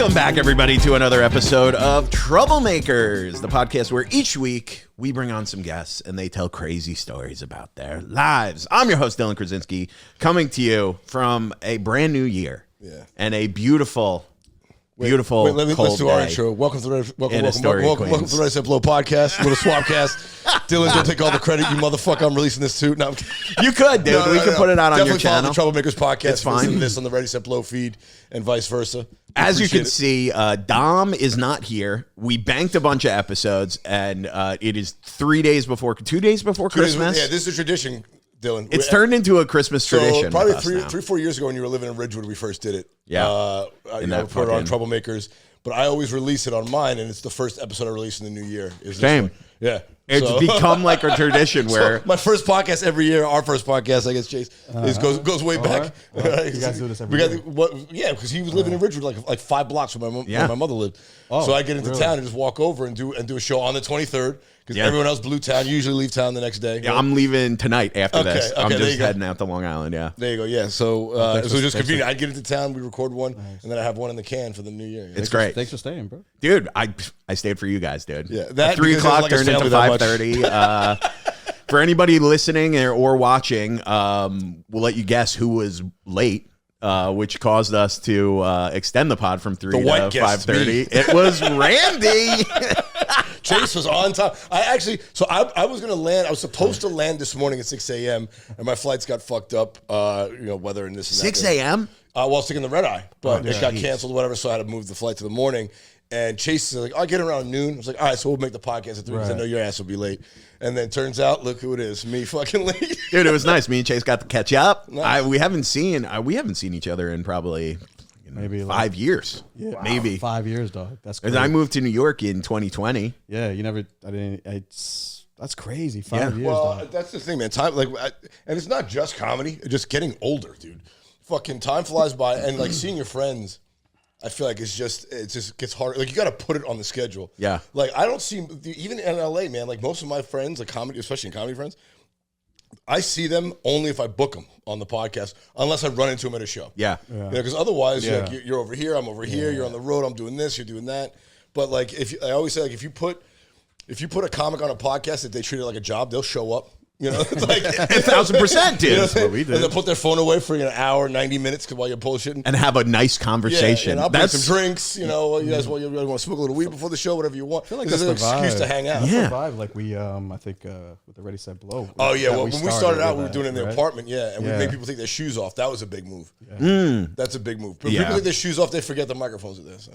Welcome back, everybody, to another episode of Troublemakers, the podcast where each week we bring on some guests and they tell crazy stories about their lives. I'm your host, Dylan Krasinski, coming to you from a brand new year and a beautiful let's do our intro. Welcome to the Reminiscing podcast, little swapcast. Dylan's gonna take all the credit. You motherfucker, I'm releasing this too. No, you could, dude. We can put it out on your channel. Follow the Troublemakers podcast. It's fine. Listen to this on the Ready Set Blow feed and vice versa. As you can see, Dom is not here. We banked a bunch of episodes, and it is 2 days before Christmas. Yeah, this is a tradition, Dylan. It's turned into a Christmas tradition. Probably 3-4 years ago when you were living in Ridgewood, we first did it. Yeah. Put it on Troublemakers, but I always release it on mine, and it's the first episode I release in the new year. Same. Yeah. It's become like a tradition where my first podcast every year, our first podcast, I guess, Chase, goes way back. Right. You guys do this every year? Because he was living in Ridgewood, like 5 blocks where my mother lived. So I get into town and just walk over and do a show on the 23rd. Because everyone else blew town, usually leave town the next day. Yeah, I'm leaving tonight after this. I'm just heading out to Long Island, There you go, yeah. So it was just convenient. I'd get into town, we record one, and then I have one in the can for the new year. It's great. Thanks for staying, bro. Dude, I stayed for you guys, dude. Yeah, that 3 o'clock turned into 5:30. For anybody listening or watching, we'll let you guess who was late. Which caused us to extend the pod from 3 to 5:30. It was Randy. Chase was on time. I was going to land. I was supposed to land this morning at 6 a.m. and my flights got fucked up. Weather and this and that. 6 a.m. Well, I was taking the red eye, but it got canceled, whatever. So I had to move the flight to the morning. And Chase is like, I'll get around noon. I was like, all right, so we'll make the podcast at 3 because I know your ass will be late. And then turns out, look who it is, me fucking late. Dude, it was nice. Me and Chase got to catch up. Nice. We haven't seen each other in probably maybe 5 years. Yeah, maybe 5 years, dog. That's crazy. I moved to New York in 2020. Yeah, that's crazy. 5 years. Well, dog. that's the thing, man. Time, and it's not just comedy. It's just getting older, dude. Fucking time flies by, and like seeing your friends. I feel like it just gets harder. Like you got to put it on the schedule. Yeah. Like I don't see even in LA, man. Like most of my friends, like comedy, especially comedy friends, I see them only if I book them on the podcast, unless I run into them at a show. Yeah. Because otherwise, you're over here, I'm over here. You're on the road, I'm doing this, you're doing that. But like I always say, like if you put a comic on a podcast that they treat it like a job, they'll show up. You know, it's like 1,000%, dude. That's what we did. And they'll put their phone away for an hour, 90 minutes while you're bullshitting. And have a nice conversation. Yeah, and I'll bring some drinks, you know, you guys want to smoke a little weed before the show, whatever you want. I feel like that's an excuse to hang out. That's the vibe, like we, I think, with the Ready, Set, Blow. Oh, yeah. Well, when we started out, we were doing it in the apartment, and we made people take their shoes off. That was a big move. That's a big move. When people take their shoes off, they forget the microphones are there. So.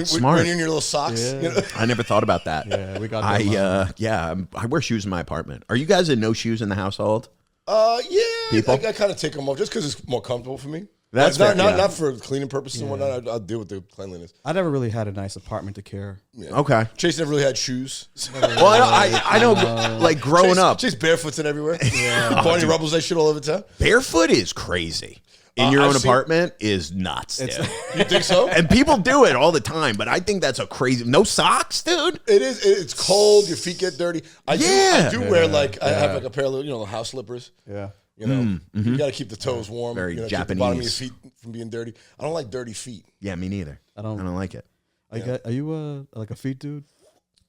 Smart. When you're in your little socks. Yeah. You know? I never thought about that. Yeah, we got I wear shoes in my apartment. Are you guys in no shoes in the household? People? I kind of take them off just because it's more comfortable for me. That's not for cleaning purposes and whatnot. I'll deal with the cleanliness. I never really had a nice apartment to care. Yeah. Okay. Chase never really had shoes. Well, I know, like growing up. Chase barefoots and everywhere. Barney Rubbles that shit all over town. Barefoot is crazy. In your own apartment is nuts, dude. You think so? And people do it all the time, but I think that's a crazy. No socks, dude. It is. It's cold. Your feet get dirty. I do wear I have like a pair of house slippers. Yeah. You know, you got to keep the toes warm. Very Japanese. Japanese. Keep the bottom of your feet from being dirty. I don't like dirty feet. Yeah, me neither. I don't like it. Are you like a feet dude?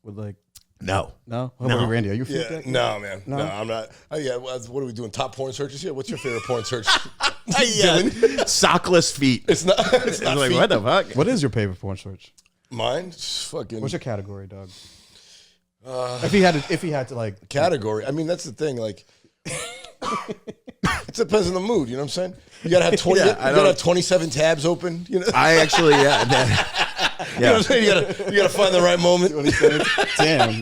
With like. No. How about Randy? Are you a feet guy? No, man. No, I'm not. What are we doing? Top porn searches here? What's your favorite porn search? Sockless feet. It's not like, feet. what the fuck? What is your favorite porn search? Mine? Fucking. What's your category, dog? If he had to like category. I mean, that's the thing. Like, it depends on the mood. You know what I'm saying? You gotta have 20. You gotta have 27 tabs open. You know. I actually, You know what I'm saying? You gotta find the right moment. Damn.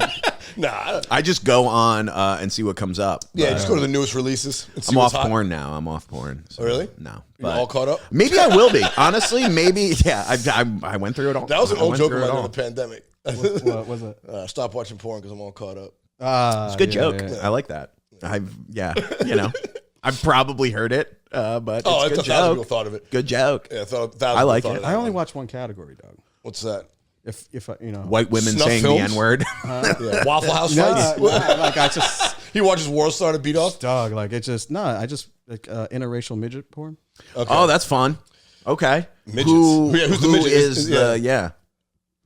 Nah. I just go on and see what comes up. Yeah, just go to the newest releases. And see I'm off hot. porn now. I'm off porn. So really? No. You're all caught up? Maybe I will be. Honestly, maybe. Yeah, I went through it all. That was an old joke of mine in the pandemic. What was it? Stop watching porn because I'm all caught up. It's a good joke. Yeah. I like that. I've probably heard it, but it's a good joke. People thought of it. Good joke. Yeah, I like it. I only watch one category, dog. What's that? If white women Snuff saying films? the N-word. Waffle House fights. Like I just he watches World Star to beat off. Dog, like it just I just like interracial midget porn. Okay. Oh, that's fun. Okay. Midgets. Who's the midget? Is the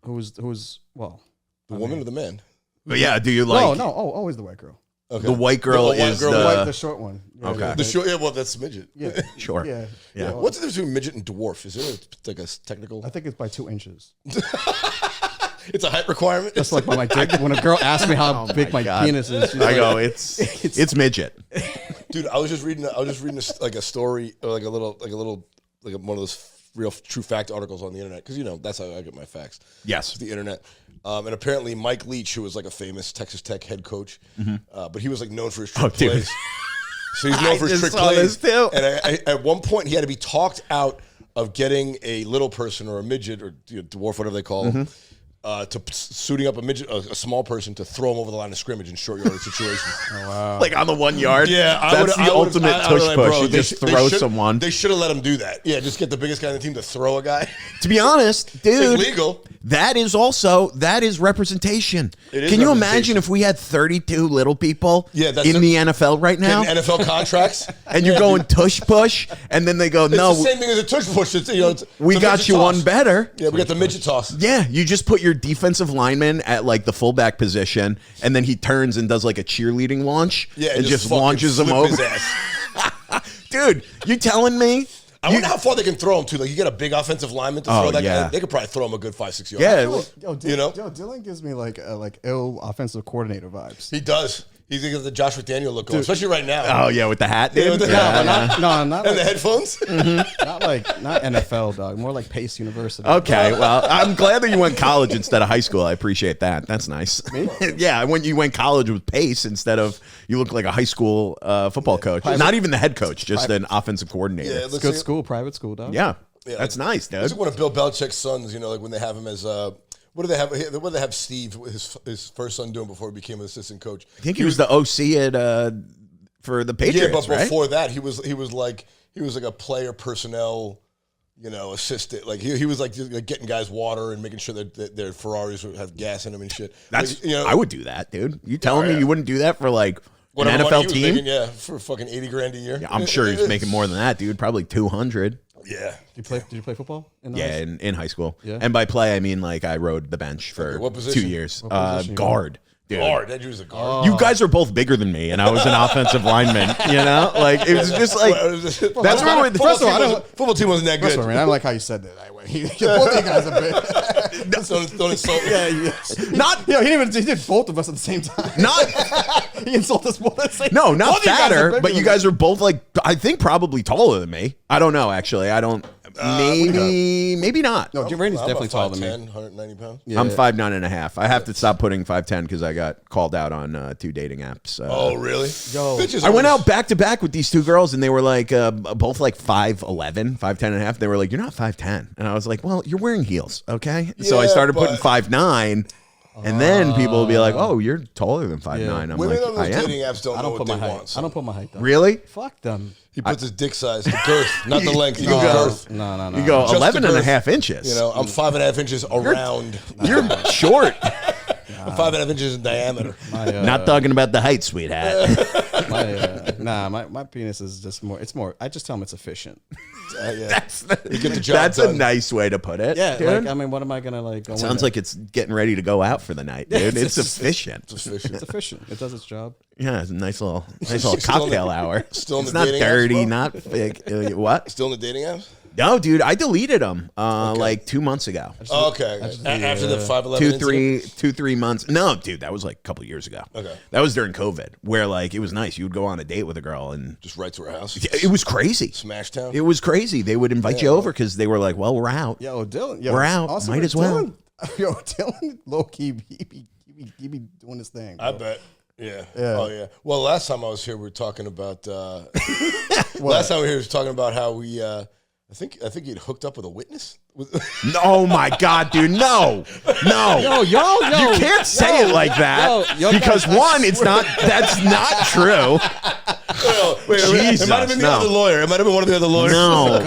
Who's well, the woman or the man? But yeah, do you like no, always the white girl. the white girl is The short one. Yeah, Okay. The short, well, that's midget. Yeah. sure. Yeah. What's the difference between midget and dwarf? Is there like a technical? I think it's by 2 inches. It's a height requirement. That's like my dick. When a girl asks me how big my penis is, she's go, it's midget. Dude, I was just reading like a story, or like one of those real true fact articles on the internet, because that's how I get my facts. Yes, the internet. And apparently Mike Leach, who was like a famous Texas Tech head coach, but he was like known for his trick plays. So he's known for his trick plays. Too. And at one point, he had to be talked out of getting a little person or a midget or dwarf, whatever they call them, to suiting up a midget, a small person, to throw him over the line of scrimmage in short yardage situations. Oh, wow. Like on the 1 yard. Yeah, that's the ultimate tush push. You just throw someone. They should have let him do that. Yeah, just get the biggest guy on the team to throw a guy. To be honest, dude, it's legal. That is representation. Can you imagine if we had 32 little people in the NFL right now? NFL contracts. And you're going tush push, and then they go, no. It's the same thing as a tush push. We got you toss. one better. Yeah, we got the midget toss. Yeah, you just put your defensive lineman at like the fullback position, and then he turns and does like a cheerleading launch and just launches him over. His ass. Dude, you telling me? I wonder how far they can throw him to. Like, you get a big offensive lineman to throw that guy. They could probably throw him a good 5-6 yards. Yeah, Dylan gives me like ill offensive coordinator vibes. He does. He's got the Josh McDaniel look going, especially right now. Oh yeah, with the hat, dude. Yeah, with the hat. Not and the headphones. not NFL, dog. More like Pace University. Okay, well, I'm glad that you went college instead of high school. I appreciate that. That's nice. Me? Yeah, when you went college with Pace instead of you look like a high school football coach. Not even the head coach, just an offensive coordinator. Yeah, it's good school, private school, dog. Yeah, that's nice, dude. It's like one of Bill Belichick's sons. Like when they have him as what do they have Steve, his first son, doing before he became an assistant coach? I think he was the OC for the Patriots. Yeah, but before that, he was like a player personnel, assistant. Like he was like getting guys water and making sure that their Ferraris would have gas in them and shit. That's I would do that, dude. You telling me you wouldn't do that for like an NFL team? Making, for fucking $80 grand a year. Yeah, I'm sure he's making more than that, dude. Probably 200. Yeah. Did you play football? In high school. Yeah. And by play, I mean like I rode the bench for what position? 2 years. What Guard. Dude. Guard. That dude was a guard. You guys are both bigger than me, and I was an offensive lineman. Like it was just like that's where the football team wasn't that good. I like how you said that. Both of you guys are big. Don't insult me. He did both of us at the same time. He insulted us both at the same time. No, not fatter, but you guys are both like I think probably taller than me. I don't know actually. I don't. Maybe not. No, Randy's definitely taller than me. 190 pounds. Yeah. I'm 5'9.5". I have to stop putting 5'10" because I got called out on 2 dating apps. Oh, really? Yo, I went out back to back with these 2 girls, and they were like both like 5'11", 5'10.5". They were like, "You're not 5'10", and I was like, "Well, you're wearing heels, okay?" So I started putting 5'9". And then people will be like, "Oh, you're taller than 5'9". I'm Women like, on those dating apps don't know what they want. I don't put my height down. Really? Fuck them. He puts his dick size, the girth, not the length. You go girth. No. You go 11.5 inches. I'm 5.5 inches around. You're short. I'm 5.5 inches in diameter. Not talking about the height, sweetheart. My penis is just more. It's more. I just tell them it's efficient. You get the job That's done. a nice way to put it. Yeah, dude. like what am I gonna like? Go Sounds like it's getting ready to go out for the night, dude. It's efficient. It's efficient. It does its job. Yeah, it's a nice little cocktail hour. Still in the it's not dating dirty, apps, not fake. What? Still in the dating apps? No, dude, I deleted them like 2 months ago. Okay. After the 5'11", 2-3 months. No, dude, that was like a couple years ago. Okay. That was during COVID, where like it was nice. You would go on a date with a girl and just right to her house. It was crazy. Smash Town. It was crazy. They would invite you over because they were like, "Well, we're out. Dylan. We're out. Also, might as well." Dylan, low key, he be doing his thing. I bet. Yeah. Oh yeah. Well, last time I was here, we were talking about. Last time we were here, we were talking about how we. I think you'd hooked up with a witness. Oh my God, dude! No. Yo, you can't say it like that because one, it's not. That's not true. Jesus, it might have been the other lawyer. It might have been one of the other lawyers. No.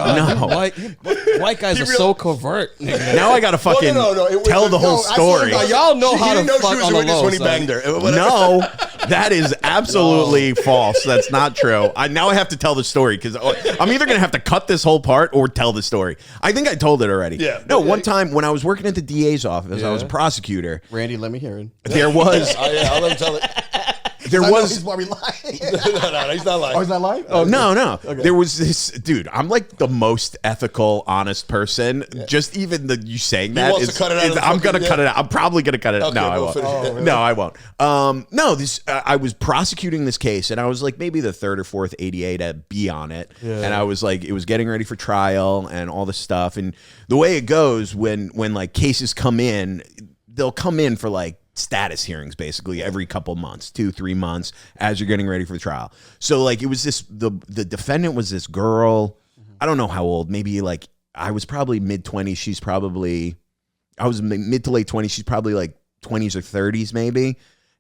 White guys are so covert. Nigga. Now I gotta fucking tell the whole story. Y'all know how to fuck on the low. When he banged her. No, That is absolutely false. That's not true. Now I have to tell the story because I'm either going to have to cut this whole part or tell the story. I think I told it already. Yeah. No, one time when I was working at the DA's office, I was a prosecutor. Randy, let me hear it. There was... I'll let him tell it. There was... He's probably lying. No, he's not lying. Oh, he's not lying? Oh, no. Okay. There was this... Dude, I'm like the most ethical, honest person. Yeah. Just even you saying that wants to cut it out. I'm going to cut it out. I'm probably going to cut it out. Okay, No, I won't. Really? No, I won't. No, I was prosecuting this case, and I was like maybe the third or fourth ADA to be on it. Yeah. And I was like, it was getting ready for trial and all this stuff. And the way it goes when like cases come in, they'll come in for like status hearings basically every couple months, 2-3 months as you're getting ready for the trial. So like it was the defendant was this girl, I don't know how old, maybe like I was probably mid-20s, I was mid to late 20s, she's probably like 20s or 30s maybe,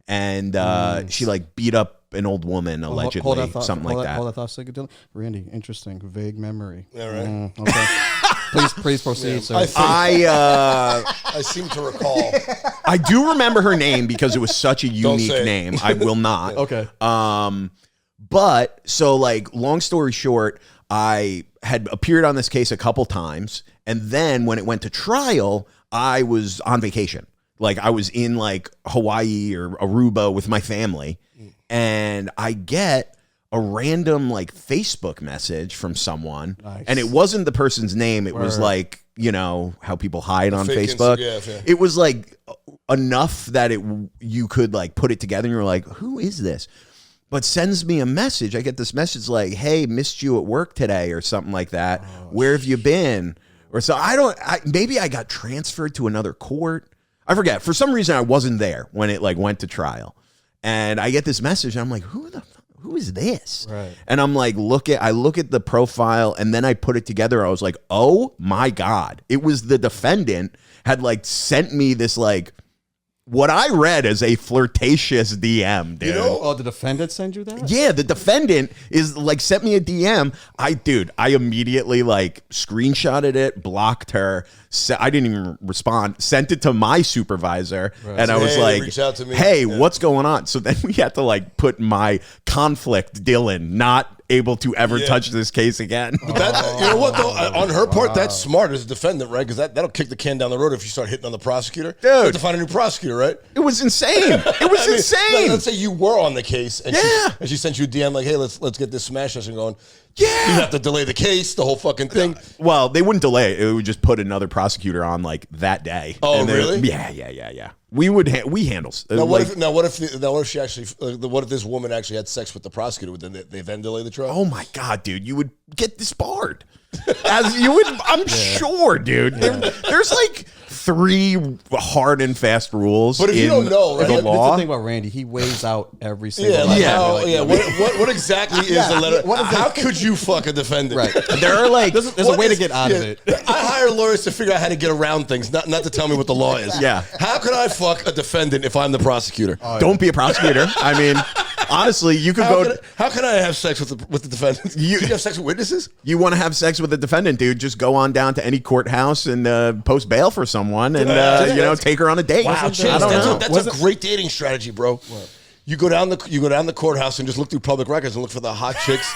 and she like beat up an old woman allegedly, something like that. Hold that thought, Dylan. Randy, interesting, vague memory. Yeah, right. Okay. Please proceed, sir. I seem to recall. I do remember her name because it was such a unique name. I will not. Okay. But so like, long story short, I had appeared on this case a couple times, and then when it went to trial, I was on vacation. Like I was in like Hawaii or Aruba with my family, and I get a random like Facebook message from someone, and it wasn't the person's name. It was like, you know how people hide on Facebook. It was like enough that you could like put it together, and you're like, who is this? But sends me a message. I get this message like, hey, missed you at work today or something like that. Where have you been? Or so maybe I got transferred to another court. I forget. For some reason, I wasn't there when it like went to trial, and I get this message, and I'm like, who is this? Right. And I'm like, I look at the profile, and then I put it together. I was like, oh my God. It was the defendant had like sent me this like what I read as a flirtatious DM, dude. You know, the defendant sent you that? Yeah, the defendant is like sent me a DM. I immediately like screenshotted it, blocked her. I didn't even respond. Sent it to my supervisor, and I was like, reach out to me. "Hey, what's going on?" So then we had to like put my conflict, Dylan, not able to ever touch this case again. But that, you know what though, on her part, that's smart as a defendant, right? Because that'll kick the can down the road if you start hitting on the prosecutor. Dude, you have to find a new prosecutor, right? It was insane. It was insane. Let's say you were on the case, and she sent you a DM like, "Hey, let's get this smash session going." Yeah, you have to delay the case, the whole fucking thing. Well, they wouldn't delay it. It would just put another prosecutor on like that day. Oh, really? Yeah. We handle. Now, what if this woman actually had sex with the prosecutor? Would they then delay the trial? Oh my God, dude, you would get disbarred. As you would, I'm sure, dude. There's like 3 hard and fast rules. But if you don't know, right? The law. The thing about Randy, he weighs out every single. What exactly is the letter? How could you fuck a defendant? Right. There are like there's a way to get out of it. I hire lawyers to figure out how to get around things, not to tell me what the law is. Yeah. How could I fuck a defendant if I'm the prosecutor? Don't be a prosecutor. I mean, honestly, you could How can I have sex with the defendant? You have sex with witnesses? You want to have sex with the defendant, dude? Just go on down to any courthouse and post bail for someone, and take her on a date. Wow, that's a great dating strategy, bro. What? You go down the courthouse and just look through public records and look for the hot chicks,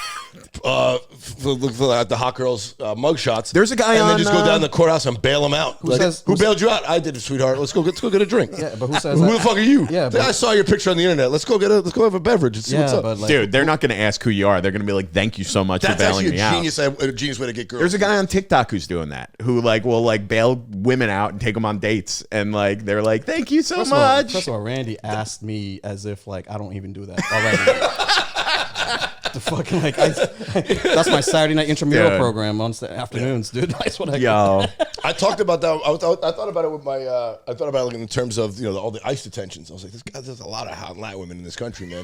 look for the hot girls' mugshots. There's a guy and then just go down the courthouse and bail them out. Who bailed you out? I did it, sweetheart. Let's go get a drink. Yeah, but who says who the fuck are you? Yeah, I saw your picture on the internet. Let's go have a beverage and see what's up. Like, dude, they're not going to ask who you are. They're going to be like, "Thank you so much for bailing me out." That's actually a genius way to get girls. There's a guy on TikTok who's doing that, who like will like bail women out and take them on dates, and like they're like, "Thank you so much." First of all, Randy asked me as if like I don't even do that already. The fucking like that's my Saturday night intramural program on afternoons, dude. That's what I Yo. I talked about that. I thought about it with my. I thought about it in terms of all the ICE detentions. I was like, there's a lot of hot Latin women in this country, man.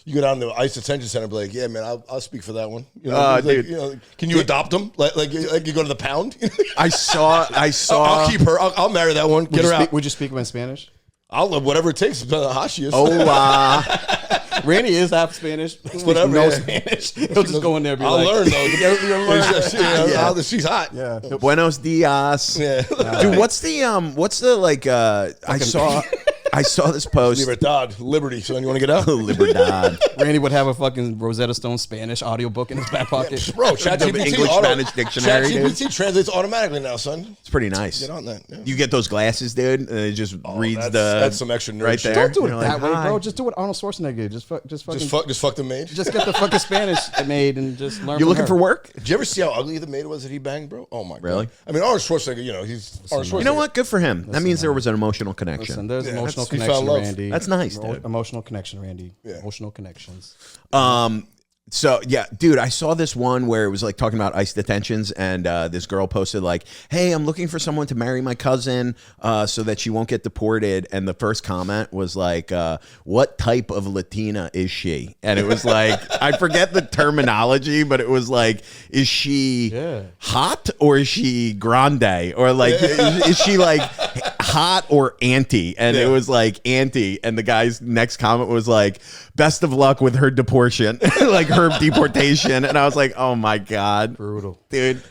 You go down to the ICE detention center and be like, yeah, man, I'll speak for that one. Dude. Can you adopt them? Like you go to the pound? I saw. I'll keep her. I'll marry that one. Get her out. Would you speak in Spanish? I'll love whatever it takes. How hot she is. Randy is half Spanish. Whatever. No Spanish. He'll just go in there and be I'll learn though. She's hot. Yeah. Buenos dias. Yeah. Dude, what's the like? I I saw this post. Libertad, liberty. So you want to get out? Libertad. Randy would have a fucking Rosetta Stone Spanish audiobook in his back pocket. Bro, ChatGPT English-Spanish dictionary, ChatGPT translates automatically now, son. It's pretty nice. Get on that. Yeah. You get those glasses, dude, and it just reads that's some extra nerd right shit. there. Don't do it You're that like, way, bro. "Hi." Just do what Arnold Schwarzenegger did. Just Fuck the maid. Just get the fucking Spanish made and just learn. You from looking her. for work? Did you ever see how ugly the maid was that he banged, bro? Oh my god. Really? I mean, Arnold Schwarzenegger. You know, he's Arnold Schwarzenegger. You know what? Good for him. That means there was an emotional connection. Listen, there's emotional he found connection, love. Randy. That's nice, dude. Emotional connection, Randy. Yeah. Emotional connections. So yeah, dude, I saw this one where it was like talking about ICE detentions, and this girl posted like, "Hey, I'm looking for someone to marry my cousin, so that she won't get deported." And the first comment was like, "What type of Latina is she?" And it was like, I forget the terminology, but it was like, "Is she hot or is she grande or like is she like hot or auntie?" And it was like auntie, and the guy's next comment was like, "Best of luck with her deportation." Like her deportation. And I was like, oh my god, Brutal, dude.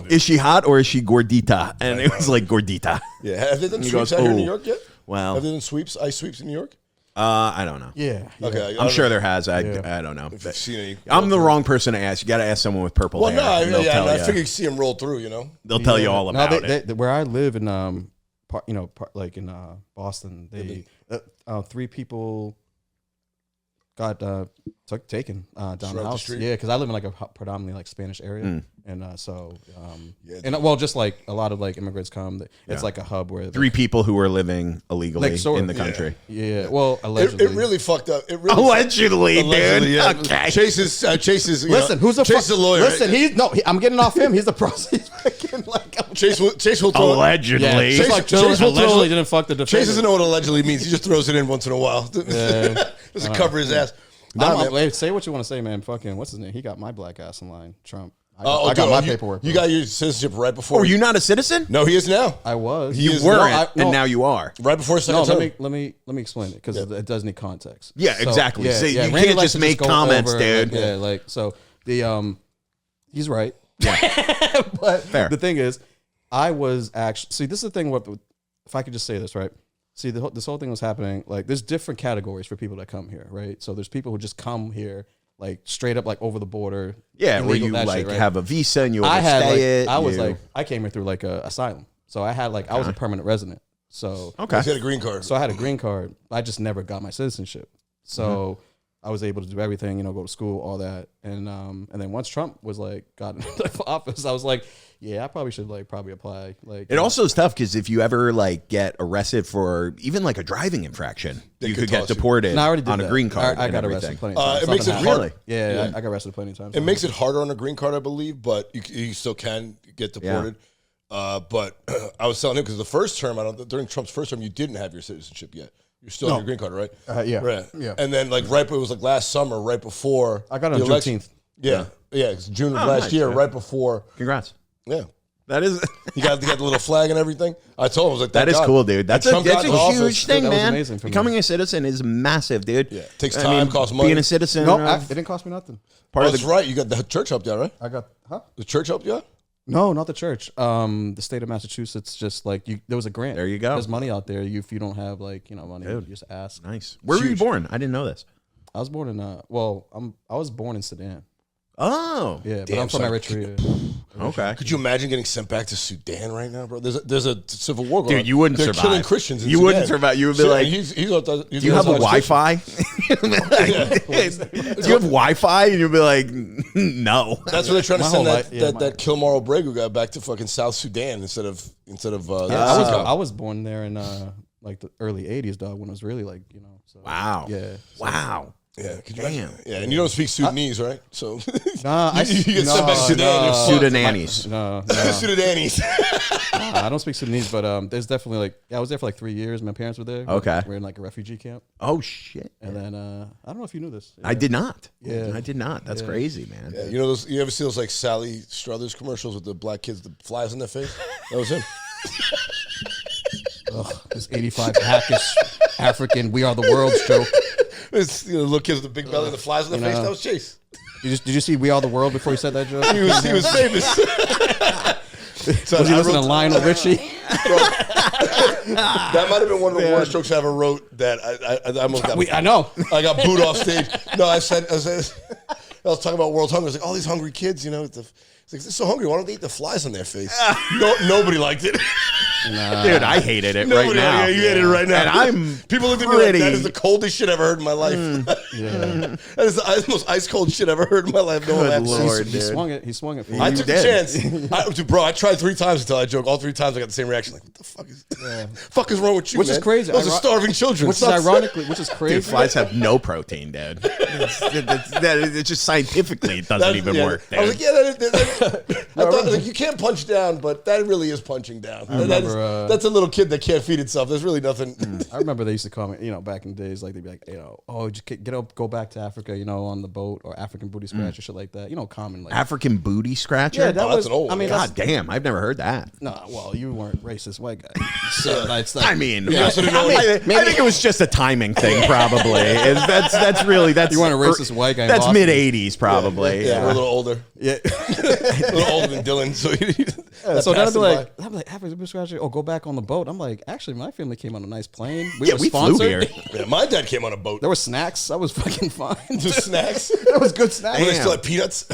Is she hot or is she gordita? And it was like gordita. Yeah. Have they done he sweeps goes, out here in "Oh, New York yet? well." Have they done sweeps, ice sweeps in New York? I don't know. Yeah. Okay. I'm sure there has. I don't know. If you've seen any, I'm the wrong person to ask. You got to ask someone with purple Well, hair. no, and they'll tell I you. figure you see them roll through. You know. They'll tell you all about it. Where I live in, like in Boston, they 3 people got taken down the the house. street? Yeah, because I live in like a predominantly like Spanish area, and and well, just like a lot of like immigrants come. It's like a hub where 3 people who are living illegally Like, in the country. Yeah, well, allegedly. It really fucked up. It really Allegedly, dude. yeah. Okay. Chase is. Listen, who's a Chase is a lawyer? Listen, I'm getting off him. He's the process. Chase will throw. Allegedly. Yeah, Chase- just like Chase will throw- allegedly didn't fuck the defendant. Chase doesn't know what allegedly means. He just throws it in once in a while. Doesn't cover his ass. Wait, say what you want to say, man. Fucking, what's his name? He got my black ass in line. Trump. I Oh, got my you- paperwork. You bro. got your citizenship right before. Oh, are you not a citizen? No, he is now. I was. You You weren't, No, and now you are. Right before his second No, term. let me explain it because it does need context. Yeah, exactly. See, you Randy can't likes just to make go comments, over, dude. Like, yeah, like so the he's right. Yeah. But Fair. the thing is, I was actually see. This is the thing. What if I could just say this, right? See, this whole thing was happening. Like, there's different categories for people that come here, right? So there's people who just come here, like straight up, like over the border. Yeah, where illegal, you that like shit, right? have a visa and you I had overstay like, it. I was you- like, I came here through like a asylum, so I had like I was a permanent resident. So okay. He's got a green card. so I had a green card. I just never got my citizenship. So I was able to do everything, you know, go to school, all that. And then once Trump was like got into office, I was like, yeah, I probably should like probably apply. Like It also is tough because if you ever like get arrested for even like a driving infraction, you could could get toss you. deported No, I already did on a that. green card. I and got everything. arrested plenty of times. It makes it Something hard. Really? Yeah, I got arrested plenty of times. It makes it harder on a green card, I believe, but you still can get deported. But I was telling him because the first term, during Trump's first term, you didn't have your citizenship yet. You're still on your green card, right? Yeah. Right. Yeah. And then it was like last summer, right before I got it the on election. Juneteenth. Yeah. It's June of last nice, year, yeah. right before. Congrats. Yeah. That is You got the little flag and everything. I told him, I was like, that thank is God. cool, dude. That's a Trump got in huge office, thing, that was man. amazing for me. Becoming a citizen is massive, dude. Yeah. Takes I time, mean, costs money. Being a citizen. No, it didn't cost me nothing. part of That's the right. You got the church helped you out, right? I got The church helped you out? No, not the church. The state of Massachusetts just like there was a grant. There you go. There's money out there. If you don't have like money, you just ask. nice. Where were you born? I didn't know this. I was born in I was born in Sudan. Oh, Yeah, but Damn, I'm from son. Eritrea. okay. Could you imagine getting sent back to Sudan right now, bro? There's a civil war going on. Dude, you wouldn't They're survive. killing Christians. In You Sudan. wouldn't survive. You would be like, he's Do you have a Wi-Fi? Do you have Wi-Fi? And you'll be like, no. That's where they're trying to My send whole that life- yeah, that Kilmar Bregu guy back to fucking South Sudan instead of I was born there in like the early '80s, dog. When it was really like So, Wow. Yeah. Wow. Yeah, could you Damn. imagine? Yeah, and you don't speak Sudanese, right? So Nah, you get sent back to Sudan. You're fucked. Sudanese. No, Sudanese. I don't speak Sudanese, but there's definitely I was there for like 3 years. My parents were there. Okay. We're in like a refugee camp, Oh, shit. and then I don't know if you knew this. I did not. Yeah. I did not. That's crazy, man. Yeah, you know those? You ever see those like Sally Struthers commercials with the black kids, the flies on their face? That was him. This 85 hackish African "We Are the World's" joke. It's little kids with the big belly, and the flies on their face. know. That was Chase. Did you see "We Are the World" before you said that joke? He was famous. So Was he listening to Lionel Richie? That might have been one of the worst jokes I ever wrote. That I almost got. I know. I got booed off stage. No, I was talking about world hunger. I was like, all these hungry kids, you know. It's like, they're so hungry. Why don't they eat the flies on their face? Nobody liked it. Nah. Dude, I hated it right now. Yeah, you hated it right now. And people look at me like, that is the coldest shit I've ever heard in my life. Yeah. That is the most ice cold shit I've ever heard in my life. No one Good laughs. Lord, He dude. swung it. He swung it. For you. I took a chance. Bro, I tried 3 times until I joked. All 3 times I got the same reaction. Like, what the fuck is wrong with you, Which man? is crazy. Those are starving children. Which is crazy. Dude, flies have no protein, dude. It's just scientifically, it doesn't even work, dude. I was like, yeah, I thought, like, you can't punch down, but that really is punching down. That's a little kid that can't feed itself. There's really nothing. I remember they used to call me, back in the days, like they'd be like, oh, just get up, go back to Africa, on the boat, or African booty scratch or shit like that. Common like African booty scratcher? Yeah, that's an old one. I mean, God damn, I've never heard that. no, well, you weren't racist white guy. So it's like, I mean, so they know I think it was just a timing thing, probably. That's really you weren't a racist white guy in That's Boston. mid '80s, probably. Yeah, we're a little older. yeah. A little older than Dylan. So then I'd be like, African booty scratcher, go back on the boat. I'm like, actually, my family came on a nice plane. We flew sponsored. here. Yeah, my dad came on a boat. There were snacks. I was fucking fine. Just snacks. There was good snacks. They still had peanuts.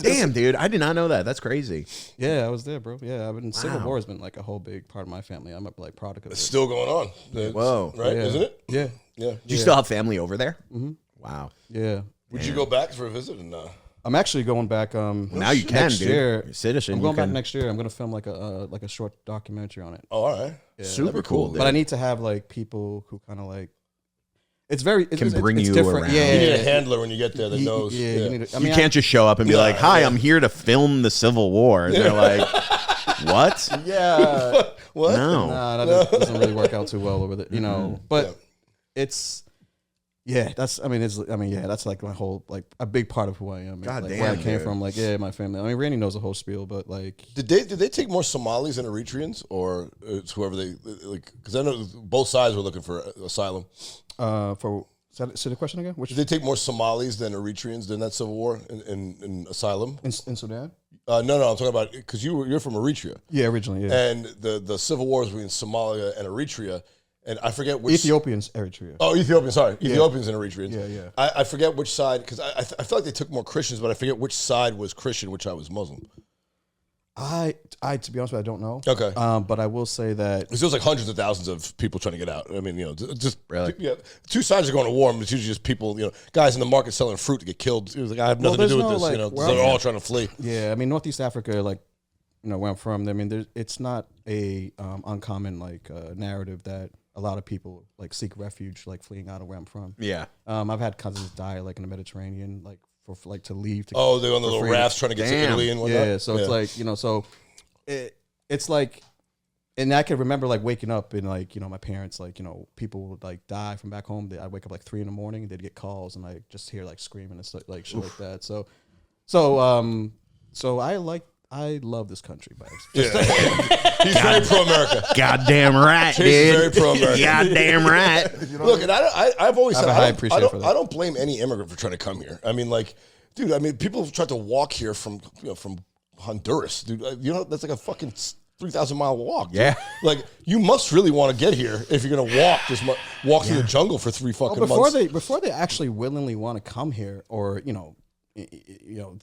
Damn, dude, I did not know that. That's crazy. Yeah, I was there, bro. Yeah, Civil War has been like a whole big part of my family. I'm like product of it. It's still going on. Whoa. Right? Yeah. Isn't it? Yeah. Yeah. Do you still have family over there? Mm-hmm. Wow. Yeah. Would you go back for a visit? And I'm actually going back. Now you can, next dude. year. You're a citizen. I'm going You back can- next year. I'm going to film like a short documentary on it. oh, all right. Super cool, dude. But I need to have like people who kind of like. It's very Can bring you different. around. Yeah, You need yeah, a handler when you get there that knows. Yeah, Yeah. you need. I You mean, can't just show up and be like, "Hi, I'm here to film the Civil War." They're like, "What?" Yeah. What? No. Nah, that doesn't really work out too well over there, But it's. Yeah, that's like my whole like a big part of who I am. God like, damn, where I came dude. from, like my family. I mean, Randy knows the whole spiel, but like, Did they take more Somalis and Eritreans, or it's whoever they like? Because I know both sides were looking for asylum. say the question again. Which Did they take more Somalis than Eritreans during that civil war in asylum? in Sudan? No, I'm talking about because you're from Eritrea. Yeah, originally, yeah. And the civil wars between Somalia and Eritrea, and I forget which Ethiopians, Eritrea. Oh, Ethiopians. Sorry, Ethiopians and Eritreans. Yeah, yeah. I forget which side because I feel like they took more Christians, but I forget which side was Christian, which I was Muslim. I to be honest with you, I don't know. Okay. But I will say that Because there was like hundreds of thousands of people trying to get out. I mean, just Really? yeah. 2 sides are going to war, but it's usually just people, guys in the market selling fruit to get killed. It was like I have nothing to there's do with no, this. like, where They're I'm all trying to flee. yeah, I mean Northeast Africa, like where I'm from. I mean, it's not a uncommon like narrative that a lot of people like seek refuge, like fleeing out of where I'm from. Yeah. I've had cousins die like in the Mediterranean, like for like to leave. To Oh, they're on the for little freedom. rafts trying to get to Damn. Italy and whatnot. Yeah, so it's like so it's like, and I can remember like waking up and like my parents like people would like die from back home. I'd wake up like 3 a.m. They'd get calls and I just hear like screaming and stuff like shit like that. So I love this country, but He's very pro-America. Goddamn right, Chase is dude. very pro-American. Goddamn right. Look, and I've always I have said a high I appreciation for that. don't blame any immigrant for trying to come here. I mean, like, dude, people have tried to walk here from from Honduras, dude. That's like a fucking 3,000-mile walk. Dude. Yeah. Like, you must really want to get here if you're gonna walk through the jungle for 3 fucking months. before they actually willingly want to come here, or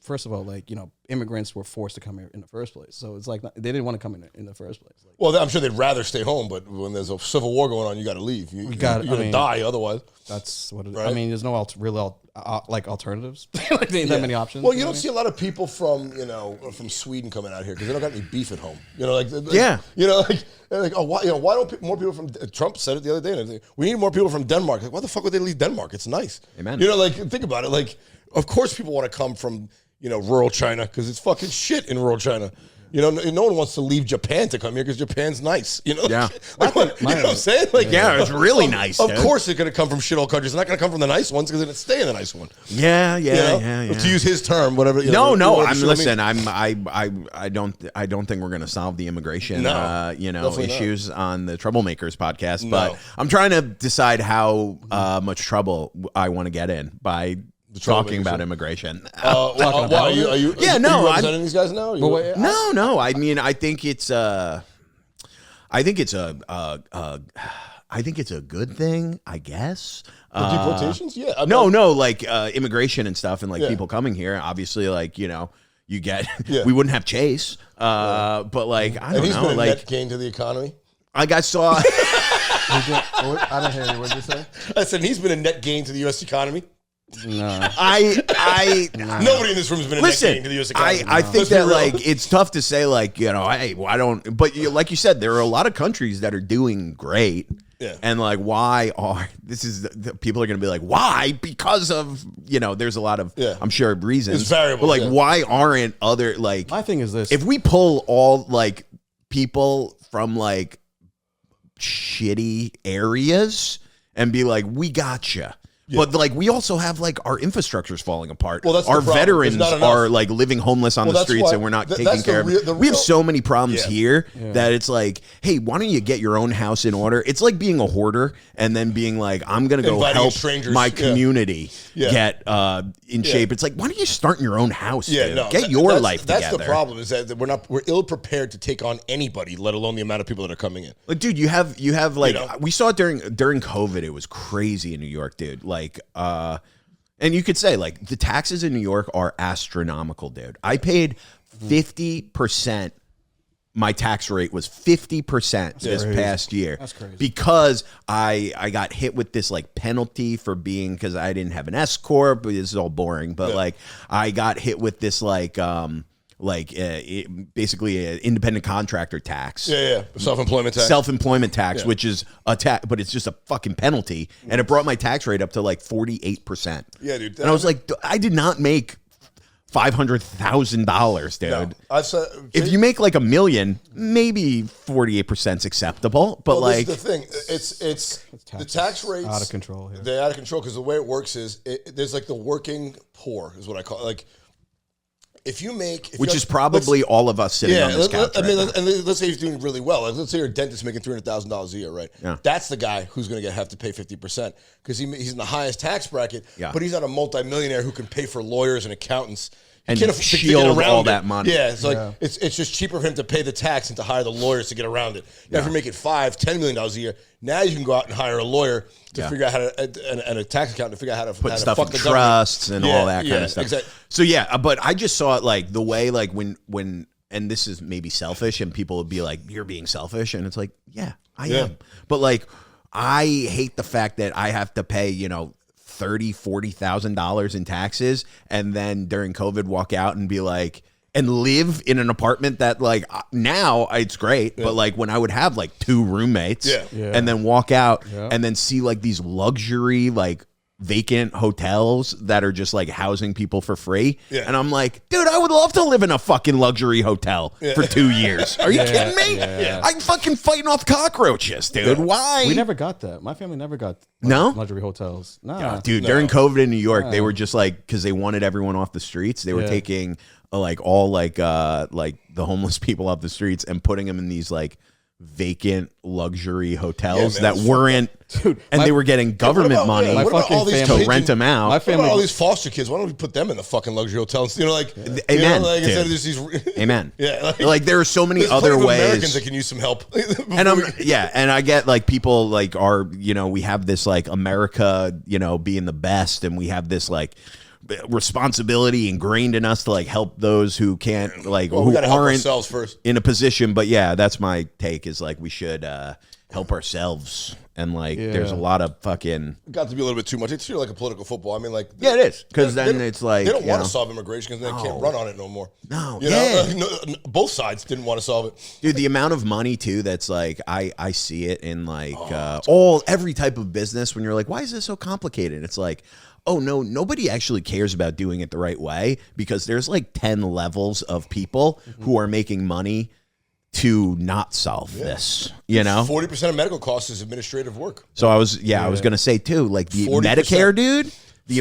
first of all, like immigrants were forced to come here in the first place, so it's like they didn't want to come in the first place. Like, Well, I'm sure they'd rather stay home, but when there's a civil war going on, you got to leave. You're gonna die otherwise. that's what it is. Right. I mean, there's no real alternatives. Like there ain't that many options. Well, you don't see a lot of people from from Sweden coming out here because they don't got any beef at home. Yeah. Why don't more people from Trump said it the other day? And we need more people from Denmark. Like, why the fuck would they leave Denmark? It's nice. Amen. Think about it. Like, of course people want to come from rural China because it's fucking shit in rural China. No one wants to leave Japan to come here because Japan's nice. Yeah. You know what I'm saying? Like, Yeah, it's really nice. Of dude. course, they're going to come from shithole countries. They're not going to come from the nice ones because then it's stay in the nice one. Yeah. To use his term, whatever. No. whatever Listen. I don't think we're gonna solve the immigration, definitely not. issues on the Troublemakers podcast. No. But I'm trying to decide how much trouble I want to get in by talking about immigration. Why are you? Yeah, no, are you representing these guys now? No. I mean, I think it's a good thing, I guess. The deportations? Yeah. No, like immigration and stuff, and like people coming here. Obviously, like you get. We wouldn't have Chase, but like I don't know. He's been a like net gain to the economy. I saw. I didn't hear you. What did you say? I said he's been a net gain to the U.S. economy. No. Nobody in this room has been a net gain to the U.S. economy. I think that like it's tough to say like hey, I don't. But like you said, there are a lot of countries that are doing great. Yeah. And like, why are people are going to be like, why? Because of there's a lot of I'm sure reasons. It's variable. But like, why aren't other like? My thing is this: if we pull all like people from like shitty areas and be like, we gotcha. Yeah. But like we also have like our infrastructure's falling apart. Well, that's our the problem. veterans are like living homeless on the streets, and we're not taking care of it. We have so many problems here that it's like, hey, why don't you get your own house in order? It's like being a hoarder and then being like, I'm gonna go help my community get in shape. It's like, why don't you start in your own house? Dude? Get your life together. That's the problem, is that we're ill prepared to take on anybody, let alone the amount of people that are coming in. Like, dude, you have like we saw it during COVID. It was crazy in New York, dude. Like, and you could say like the taxes in New York are astronomical, dude. I paid 50%. My tax rate was 50% this past year. That's crazy. Because I got hit with this like penalty for being, because I didn't have an S corp. This is all boring, but like I got hit with this basically an independent contractor tax. Self-employment tax. Which is a tax, but it's just a fucking penalty. And it brought my tax rate up to like 48%. Yeah, dude. And I was like, I did not make $500,000, dude. No, if you make like $1 million, maybe 48% is acceptable. But like, this is the thing, it's the tax rates out of control here. They're out of control because the way it works is there's like the working poor is what I call it. Like, which is probably all of us sitting on this couch. Let's say he's doing really well. Let's say you're a dentist making $300,000 a year, right? Yeah. That's the guy who's going to have to pay 50% because he's in the highest tax bracket. Yeah. But he's not a multimillionaire who can pay for lawyers and accountants and shield all that money. Yeah, it's like it's just cheaper for him to pay the tax and to hire the lawyers to get around it. Now, if you're making $5-10 million a year, now you can go out and hire a lawyer to figure out how to, and a tax accountant to figure out how to put stuff in trusts and all that kind of stuff. Exactly. So but I just saw it like the way like when and this is maybe selfish, and people would be like, you're being selfish, and it's like, yeah, I am. But like, I hate the fact that I have to pay $30,000-$40,000 in taxes, and then during COVID walk out and be like, and live in an apartment that like now it's great, but like when I would have like 2 roommates and then walk out and then see like these luxury like vacant hotels that are just like housing people for free. And I'm like, dude, I would love to live in a fucking luxury hotel for 2 years. Are you kidding me? I'm fucking fighting off cockroaches, dude. Why? We never got that. My family never got luxury hotels. Nah. Dude, during COVID in New York, they were just like, because they wanted everyone off the streets, they were taking like all like the homeless people off the streets and putting them in these like vacant luxury hotels that weren't, dude, and they were getting government money to rent them out. My family, all these foster kids, why don't we put them in the fucking luxury hotels? Amen. These, amen. Like there are so many other ways. Americans that can use some help. And and I get like people like are we have this like America being the best, and we have this like responsibility ingrained in us to like help those who can't who aren't first in a position. But that's my take, is like we should help ourselves, and like there's a lot of fucking got to be a little bit too much. It's like a political football. I mean, like it is, because then it's like they don't want to solve immigration because they can't run on it no more. No, both sides didn't want to solve it, dude. The amount of money too that's like I see it in like every type of business when you're like, why is this so complicated? It's like, oh, no, nobody actually cares about doing it the right way, because there's like 10 levels of people who are making money to not solve this, 40% of medical costs is administrative work. So I was going to say too, like the 40%. Medicare, dude, the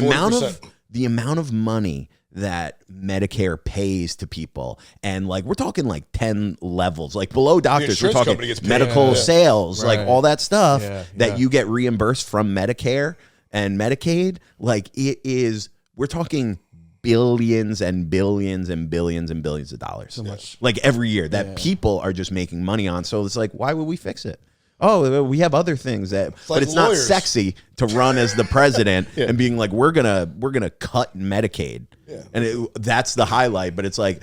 amount of money that Medicare pays to people, and like we're talking like 10 levels, like below doctors, we're talking medical sales, like all that stuff that you get reimbursed from Medicare and Medicaid. Like it is we're talking billions and billions and billions and billions of dollars. So much. Like every year that people are just making money on. So it's like, why would we fix it? Oh, we have other things but it's not sexy to run as the president and being like, we're gonna cut Medicaid, and that's the highlight. But it's like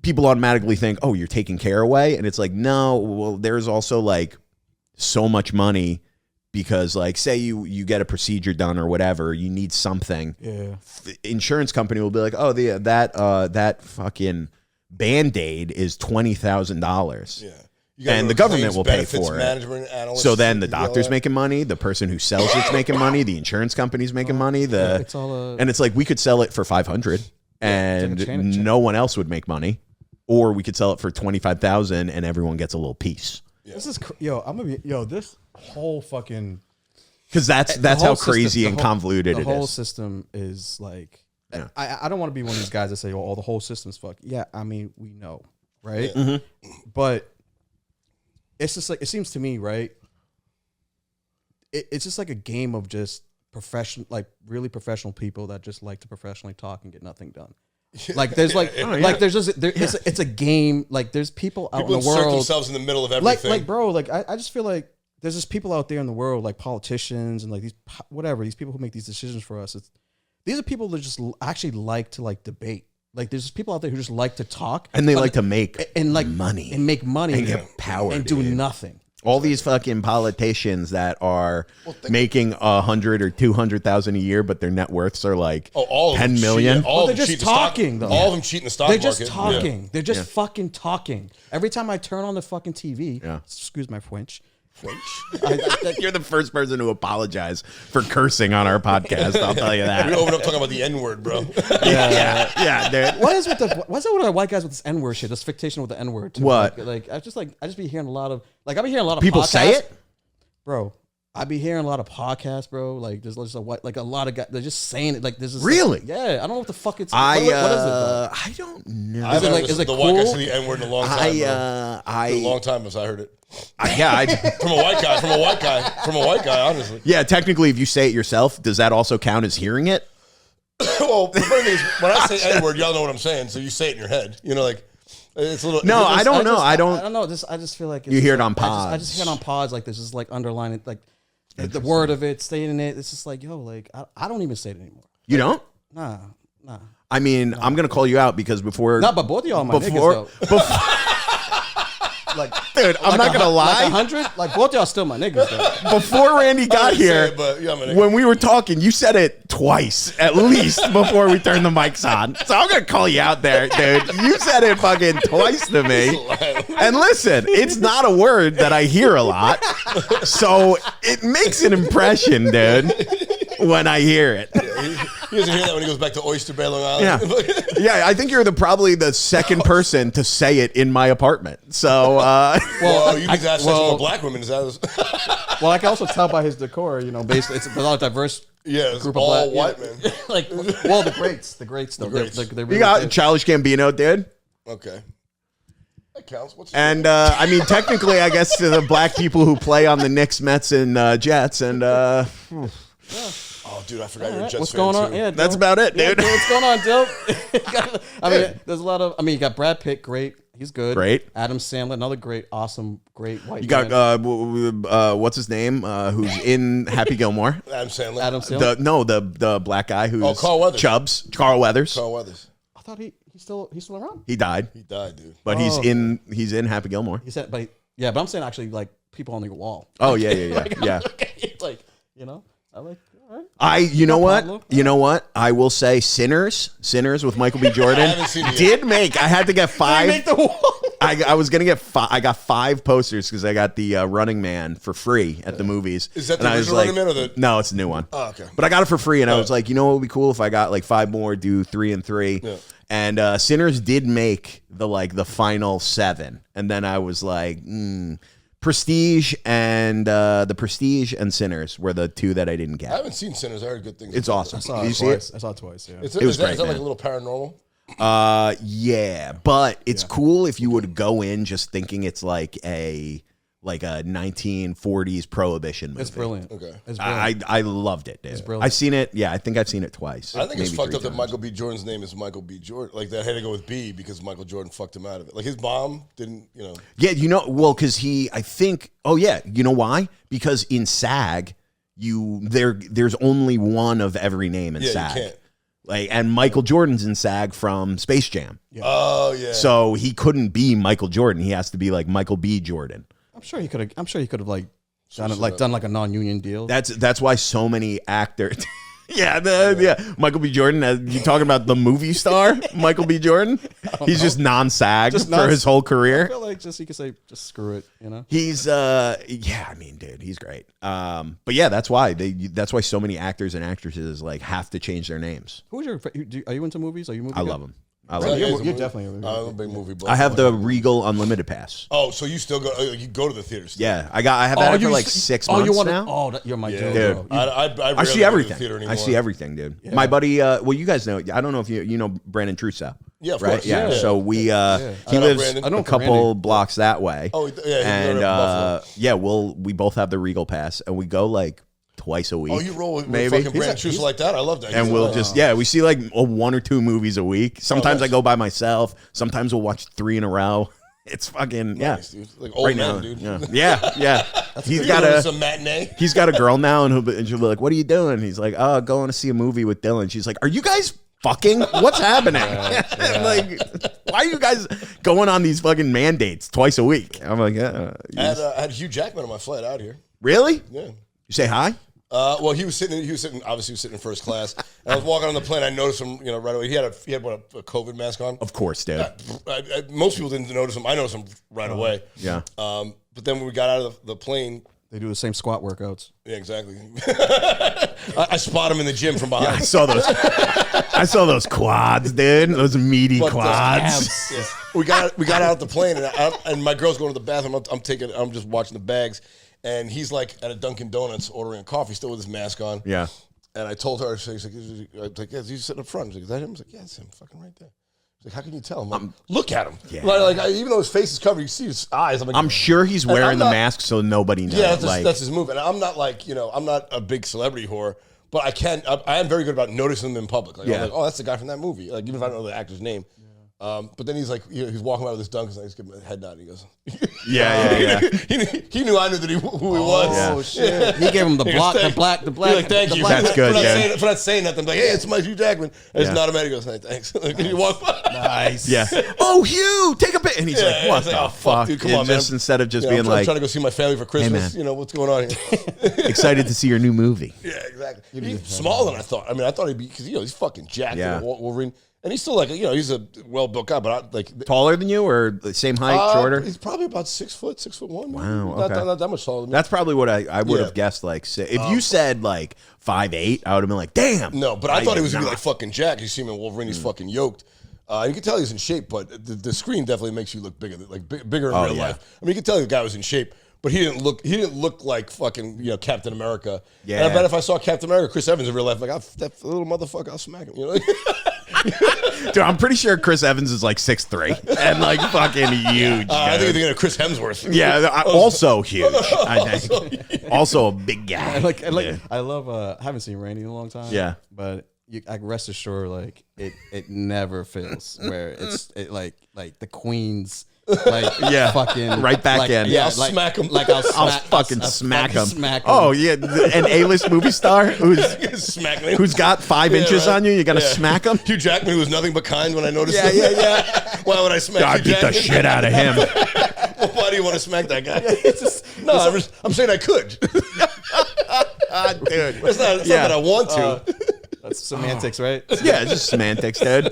people automatically think, oh, you're taking care away, and it's like, no. Well, there's also like so much money because, like, say you get a procedure done or whatever, you need something. Yeah, insurance company will be like, oh, that fucking Band-Aid is $20,000. Yeah. And the government will pay for it. So then the doctor's making money, the person who sells it's making money, the insurance company's making money. And it's like we could sell it for $500 and no one else would make money, or we could sell it for $25,000 and everyone gets a little piece. Yeah. This is this whole fucking, because that's how crazy and convoluted it is. The whole system is like, I don't want to be one of these guys that say, oh, the whole system's fucked. Yeah, I mean, we know, right? Yeah. Mm-hmm. But it's just like, it seems to me, right? It's just like a game of just really professional people that just like to professionally talk and get nothing done. Like there's like, it's a game. Like there's people out in the world. Insert themselves in the middle of everything. Like bro, like I just feel like there's just people out there in the world, like politicians and like these people who make these decisions for us. These are people that just actually like to like debate. Like there's just people out there who just like to talk and they like to make money and get power and do nothing. All these fucking politicians that are making 100 or 200,000 a year, but their net worths are like 10 million. They're just talking, though. All of them cheating the stock market. They're just talking. They're just fucking talking. Every time I turn on the fucking TV, excuse my French. You're the first person to apologize for cursing on our podcast. I'll tell you that. We open up talking about the N-word, bro. yeah, dude. What's it with the white guys with this N-word shit? This fictation with the N-word. Too. What? Like I just be hearing a lot of people podcasts. Say it, bro. I be hearing a lot of podcasts, bro. Like there's just a lot of guys. They're just saying it. Like this is really. Like, yeah, I don't know what the fuck it's. What is it? I don't know. I haven't is it the cool? white guy say the N-word in a long time. A long time as I heard it. From a white guy, honestly. Yeah, technically, if you say it yourself, does that also count as hearing it? Well, the funny thing is, when I say N-word, y'all know what I'm saying, so you say it in your head. You know, like it's a little. No, I don't know. I don't know. I just feel like you hear it on pods. I just hear it on pods. Like this is like underlining like the word of it, stating it. It's just like, yo, like I don't even say it anymore. You don't? Nah. I mean, I'm gonna call you out because before. No, but both of y'all are my niggas, though. Like, dude, I'm not gonna lie. 100, like both y'all still my niggas. Though. Before Randy got here, when we were talking, you said it twice at least before we turned the mics on. So I'm gonna call you out there, dude. You said it fucking twice to me. And listen, it's not a word that I hear a lot, so it makes an impression, dude, when I hear it. He doesn't hear that when he goes back to Oyster Bay, Long Island. Yeah, I think you're probably the second person to say it in my apartment. So, well, you can ask more black women. Well, I can also tell by his decor. You know, basically, it's a lot of diverse. Yeah, it's group all of black, white men. Like, well, the greats though. They're really you got Childish Gambino, dude. Okay. That counts. And I mean, technically, I guess to the black people who play on the Knicks, Mets, and Jets, and. Oh, dude, I forgot you're a Jets what's fan going on? too. Yeah, that's about it, dude. Yeah, what's going on, Dill? I mean, there's a lot of. I mean, you got Brad Pitt, great. He's good. Great. Adam Sandler, another great, awesome, great white. You got what's his name? Who's in Happy Gilmore? Adam Sandler. The black guy who's Carl Weathers. Chubbs. Carl Weathers. I thought he's still around. He died. He died, dude. But he's in Happy Gilmore. He said, but I'm saying actually like people on the wall. Oh yeah. Like you know, I like. You know what? I will say Sinners with Michael B. Jordan did make. I had to get 5. Make the wall. I was gonna get 5. I got 5 posters because I got the Running Man for free at the movies. Is that the original Running Man or the? No, it's a new one. Oh, okay. But I got it for free, and I was like, you know what would be cool if I got like 5 more, do 3 and 3. Yeah. And Sinners did make the final 7, and then I was like. Prestige and The Prestige and Sinners were the 2 that I didn't get. I haven't seen Sinners. I heard good things. It's awesome. I saw it twice. Yeah. It was great. Is that like a little paranormal? Yeah, but it's cool if you would go in just thinking it's like a like a 1940s prohibition movie. It's brilliant. Okay. It's brilliant. I loved it, dude. It's brilliant. I've seen it. Yeah, I think I've seen it twice. I think it's maybe fucked 3 up that times. Michael B. Jordan's name is Michael B. Jordan. Like, that had to go with B because Michael Jordan fucked him out of it. Like, his mom didn't, you know. Yeah, because I think, you know why? Because in SAG, there's only one of every name in SAG. You can't. Like, and Michael Jordan's in SAG from Space Jam. Yeah. Oh, yeah. So he couldn't be Michael Jordan. He has to be like Michael B. Jordan. I'm sure he could have like done like a non-union deal. That's why so many actors. Michael B. Jordan. You talking about the movie star Michael B. Jordan? He's just non-SAG for his whole I career. feel like he could say just screw it, you know. He's I mean, dude, he's great. But yeah, that's why so many actors and actresses like have to change their names. Who's are you into movies? Are you movie? I guy? love them. You're definitely a movie. I'm a big movie buff. I have the Regal Unlimited Pass. Oh, so you still go? You go to the theaters? Yeah, I have had it for like 6 months now. You're my dude. Dude. I see everything. I see everything, dude. Yeah. My buddy, you guys know. I don't know if you know Brandon Trousseau. Yeah, of right. course. Yeah. So we he lives Brandon. a couple blocks that way. Oh, yeah. And we both have the Regal Pass, and we go like twice a week. Oh, you roll with maybe fucking Brandon Trousseau like that? I love that. And we'll we see like 1 or 2 movies a week. Sometimes I go by myself. Sometimes we'll watch 3 in a row. It's fucking nice, dude. Like old man, dude. Yeah. He's got some matinee. He's got a girl now, and she'll be like, "What are you doing?" He's like, "Oh, going to see a movie with Dylan." She's like, "Are you guys fucking? What's happening? Like, why are you guys going on these fucking mandates twice a week?" I'm like, I had Hugh Jackman on my flight out here. Really? Yeah. You say hi? Well, he was sitting in first class. And I was walking on the plane. I noticed him, right away. He had a COVID mask on. Of course, dude. Most people didn't notice him. I noticed him right away. Yeah. But then when we got out of the plane, they do the same squat workouts. Yeah, exactly. I spot him in the gym from behind. Yeah, I saw those quads, dude. Those meaty quads. Yeah. We got out the plane, and my girl's going to the bathroom. I'm just watching the bags. And he's like at a Dunkin' Donuts ordering a coffee, still with his mask on. Yeah. And I told her, she's like, yeah, he's sitting up front. She's like, is that him? I was like, yeah, it's him, fucking right there. She's like, how can you tell? I'm like, look at him. Yeah. Even though his face is covered, you see his eyes. I'm sure he's wearing the mask so nobody knows. Yeah, that's his move. And I'm not I'm not a big celebrity whore, but I am very good about noticing them in public. Like, I'm like, oh, that's the guy from that movie. Like, even if I don't know the actor's name. But then he's like, he's walking out with his dunk, and he's giving him a head nod, and he goes, yeah. He knew I knew who he was. Oh shit! He gave him the black. He's like, thank you. That's good. For not saying nothing. I'm like, hey, it's my Hugh Jackman. And it's not a man. He goes, hey, thanks. Like, and you walk by. Nice. Yeah. Oh, Hugh, take a pic. And he's like, what the fuck? Dude, come on, man. Instead of just being I'm like, trying to go see my family for Christmas. Hey, what's going on here? excited to see your new movie. Yeah, exactly. He's smaller than I thought. I mean, I thought he'd be, because he's fucking jacked. Yeah. Wolverine. And he's still like, he's a well-built guy, but taller than you or the same height, shorter? He's probably about 6'1". Wow, okay. Not that much taller than me. That's probably what I would have guessed. Like, if you said like 5'8", I would have been like, damn. No, but I thought he was gonna be like fucking jacked. You see him in Wolverine, he's fucking yoked. You can tell he's in shape, but the screen definitely makes you look bigger, bigger in real life. I mean, you can tell the guy was in shape. But he didn't look like fucking Captain America. Yeah. And I bet if I saw Captain America, Chris Evans in real life, that little motherfucker, I'll smack him. Dude, I'm pretty sure Chris Evans is like 6'3" and like fucking huge. I think you're thinking of Chris Hemsworth. Yeah, also huge. I think. Also a big guy. I love. I haven't seen Randy in a long time. Yeah, but I rest assured, like it never fails. Where like the Queen's. Fucking right back in. Yeah, I'll smack him. I'll fucking smack him. Oh yeah, an A-list movie star who's got 5 inches on you. You gotta smack him. Hugh Jackman, who was nothing but kind when I noticed him. Yeah. Why would I smack? I beat the shit out of him. Well, why do you want to smack that guy? I'm saying I could. Dude, it's not that I want to. That's semantics, right? Yeah, it's just semantics, dude.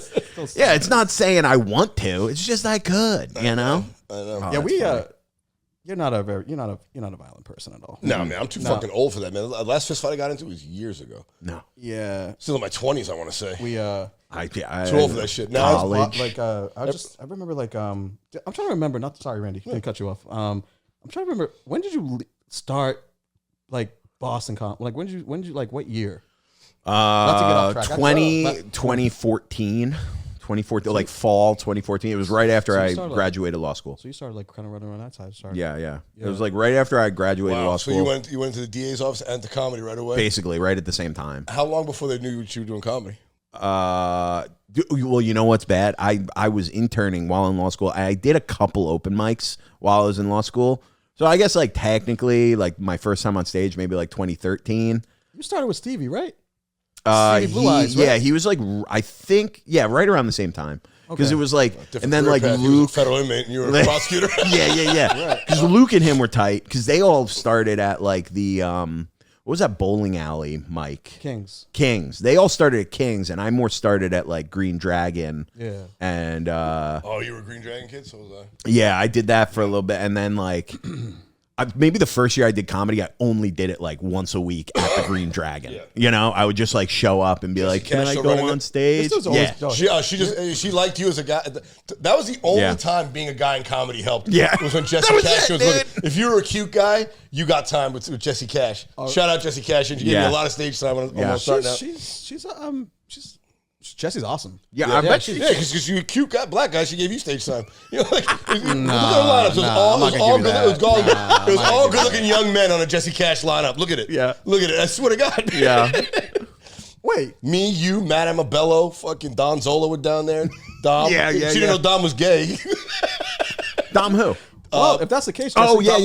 Yeah, it's not saying I want to. It's just I could. I know. Yeah, you're not a violent person at all. No, man, I'm too fucking old for that, man. The last fist fight I got into was years ago. No. Yeah. Still in my 20s, I want to say. I'm too old for that shit. Now I remember I'm trying to remember. Sorry, Randy, didn't cut you off. I'm trying to remember, when did you start like Boston Comedy? Like when did you like what year? 2014. 2014, like fall 2014. It was right after I started, graduated law school. So you started like kind of running around that side. Yeah. It was like right after I graduated law school. So you went to the DA's office and to comedy right away? Basically, right at the same time. How long before they knew you were doing comedy? Well, you know what's bad? I was interning while in law school. I did a couple open mics while I was in law school. So I guess like technically, like my first time on stage, maybe like 2013. You started with Stevie, right? Stevie Blue Eyes, right? Yeah, he was like, I think, right around the same time. Because it was like, and then like path. Luke, federal inmate, and you were a prosecutor. yeah. Because Luke and him were tight. Because they all started at like the what was that bowling alley, Mike? Kings. They all started at Kings, and I more started at like Green Dragon. Yeah. And oh, you were a Green Dragon kid, so was I. Yeah, I did that for a little bit, and then like. Maybe the first year I did comedy, I only did it like once a week at the Green Dragon. Yeah. You know, I would just like show up and be like, "Can I go on stage?" She liked you as a guy. That was the only time being a guy in comedy helped. Yeah, was when Jesse Cash was looking. If you were a cute guy, you got time with Jesse Cash. Shout out Jesse Cash, and you gave me a lot of stage time when I was starting out. Jesse's awesome. Yeah, I bet because you're a cute guy, black guy. She gave you stage time. You know, like it was all good-looking young men on a Jesse Cash lineup. Look at it. Yeah, look at it. I swear to God. Yeah. Wait, me, you, Matt Amabello, fucking Don Zola were down there. Dom. Yeah. She didn't know Dom was gay. Dom who? Well, if that's the case, yeah. I'm not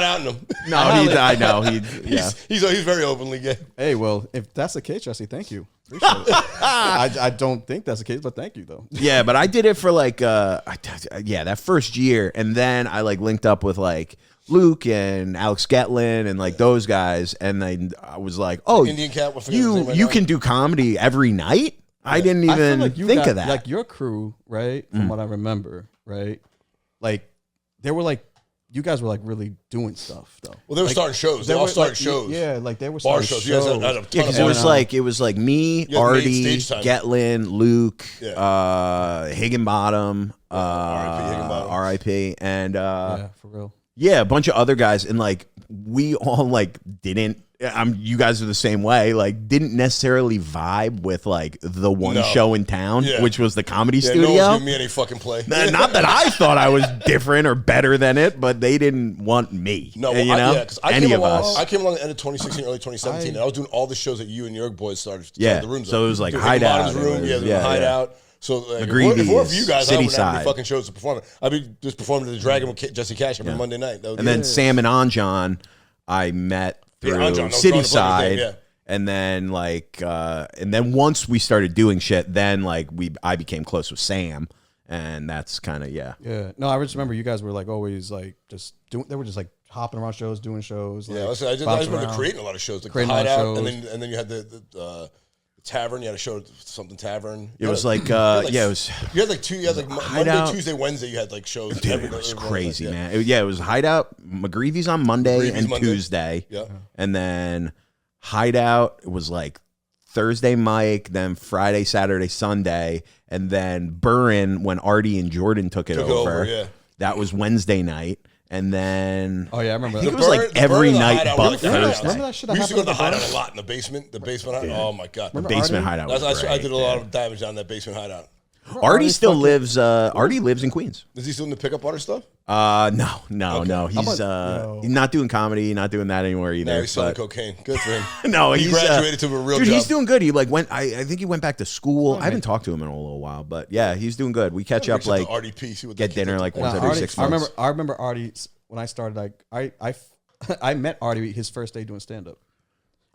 outing him. No, I know. He's very openly gay. Hey, well, if that's the case, Jesse, thank you. Appreciate it. I don't think that's the case, but thank you though. Yeah, but I did it for like that first year, and then I like linked up with like Luke and Alex Getlin and like those guys, and then I was like, oh, Indian Cat, you can do comedy every night. Yeah. I didn't even think of that. Like your crew, right? From what I remember, right? Like they were like, you guys were like really doing stuff though. Well, they were starting shows. They all started shows. Yeah, like they were bar starting shows. Because it was like me, Artie, Getlin, Luke, Higginbottom, R.I.P. and for real. Yeah, a bunch of other guys, and like we all like didn't. You guys are the same way. Like, didn't necessarily vibe with like the one show in town, which was the Comedy Studio. No one's giving me any fucking play. Not that I thought I was different or better than it, but they didn't want me. No, because any of us. I came along at the end of 2016, early 2017, and I was doing all the shows that you and your boys started. Yeah, the rooms so it was like Hideout. Hideout. So like, if it weren't for you guys, I wouldn't have any fucking shows to perform. I'd be just performing to the Dragon with Jesse Cash every Monday night. And then Sam and Anjan, I met through City Side, and then like, and then once we started doing shit, then like I became close with Sam, and that's kind of Yeah. No, I just remember you guys were like always like just doing. They were just like hopping around shows, doing shows. Yeah, like, I just remember creating a lot of shows, like the Hideout, and then you had the tavern. You had a show, something tavern. It was like, it was. You had like two. You had like Monday, Tuesday, Wednesday. You had like shows. Dude, it was crazy, man. It was Hideout. McGreevy's on Monday and Tuesday. Yeah, and then Hideout. It was like Thursday, Mike. Then Friday, Saturday, Sunday, and then Burren when Artie and Jordan took it over. Yeah, that was Wednesday night. And then, I remember. It was like every night but Thursday. Remember that shit? We used to go to the Hideout a lot in the basement. The basement Hideout. Oh my god, the basement Hideout. I did a lot of damage down that basement Hideout. Artie still lives. Artie lives in Queens. Is he still in the pickup artist stuff? No. He's not doing comedy. Not doing that anymore either. No, he's selling cocaine. Good for him. No, he graduated to a real dude. Job. He's doing good. He like went. I think he went back to school. I haven't talked to him in a little while, but yeah, he's doing good. We catch up like RDP. Get dinner like once every 6 months. I remember Artie. When I started, like I met Artie his first day doing stand up.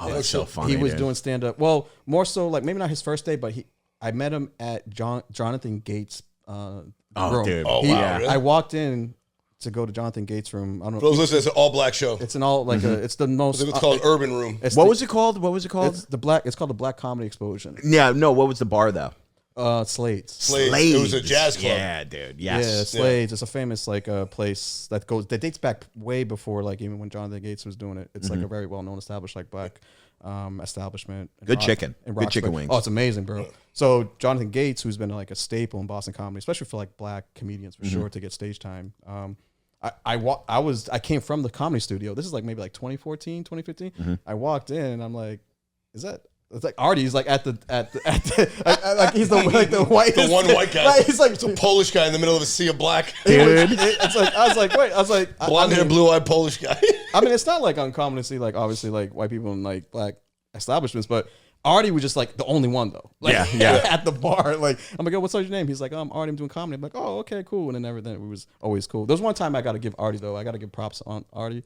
Oh, that's so funny. He was doing stand up. Well, more so like maybe not his first day, but I met him at Jonathan Gates' room. Dude. Oh, wow. Really? I walked in to go to Jonathan Gates' room. I don't know. For those listeners, it's an all black show. It's an all like it's the most. It's called Urban Room. What was it called? It's called the Black Comedy Explosion. Yeah, no. What was the bar though? Slades. It was a jazz club. Yeah, dude. Yes. Yeah, Slades. It's a famous like place that dates back way before like even when Jonathan Gates was doing it. It's like a very well known established like black establishment. Good chicken wings. Oh, it's amazing, bro. So Jonathan Gates, who's been like a staple in Boston comedy, especially for like black comedians for sure to get stage time. I came from the Comedy Studio. This is like maybe like 2014, 2015. I walked in and I'm like, is that it's like Artie's like at the like he's the white one white guy. Right? He's like it's a Polish guy in the middle of a sea of black. Dude. It's like I was like blonde hair, blue eyed Polish guy. I mean, it's not like uncommon to see like obviously like white people in like black establishments, but Artie was just like the only one though. Like, yeah. At the bar, like I'm like, oh, what's your name? He's like, I'm Artie. I'm doing comedy. I'm like, oh, okay, cool. And then everything, it was always cool. There was one time I got to give Artie though. I got to give props on Artie.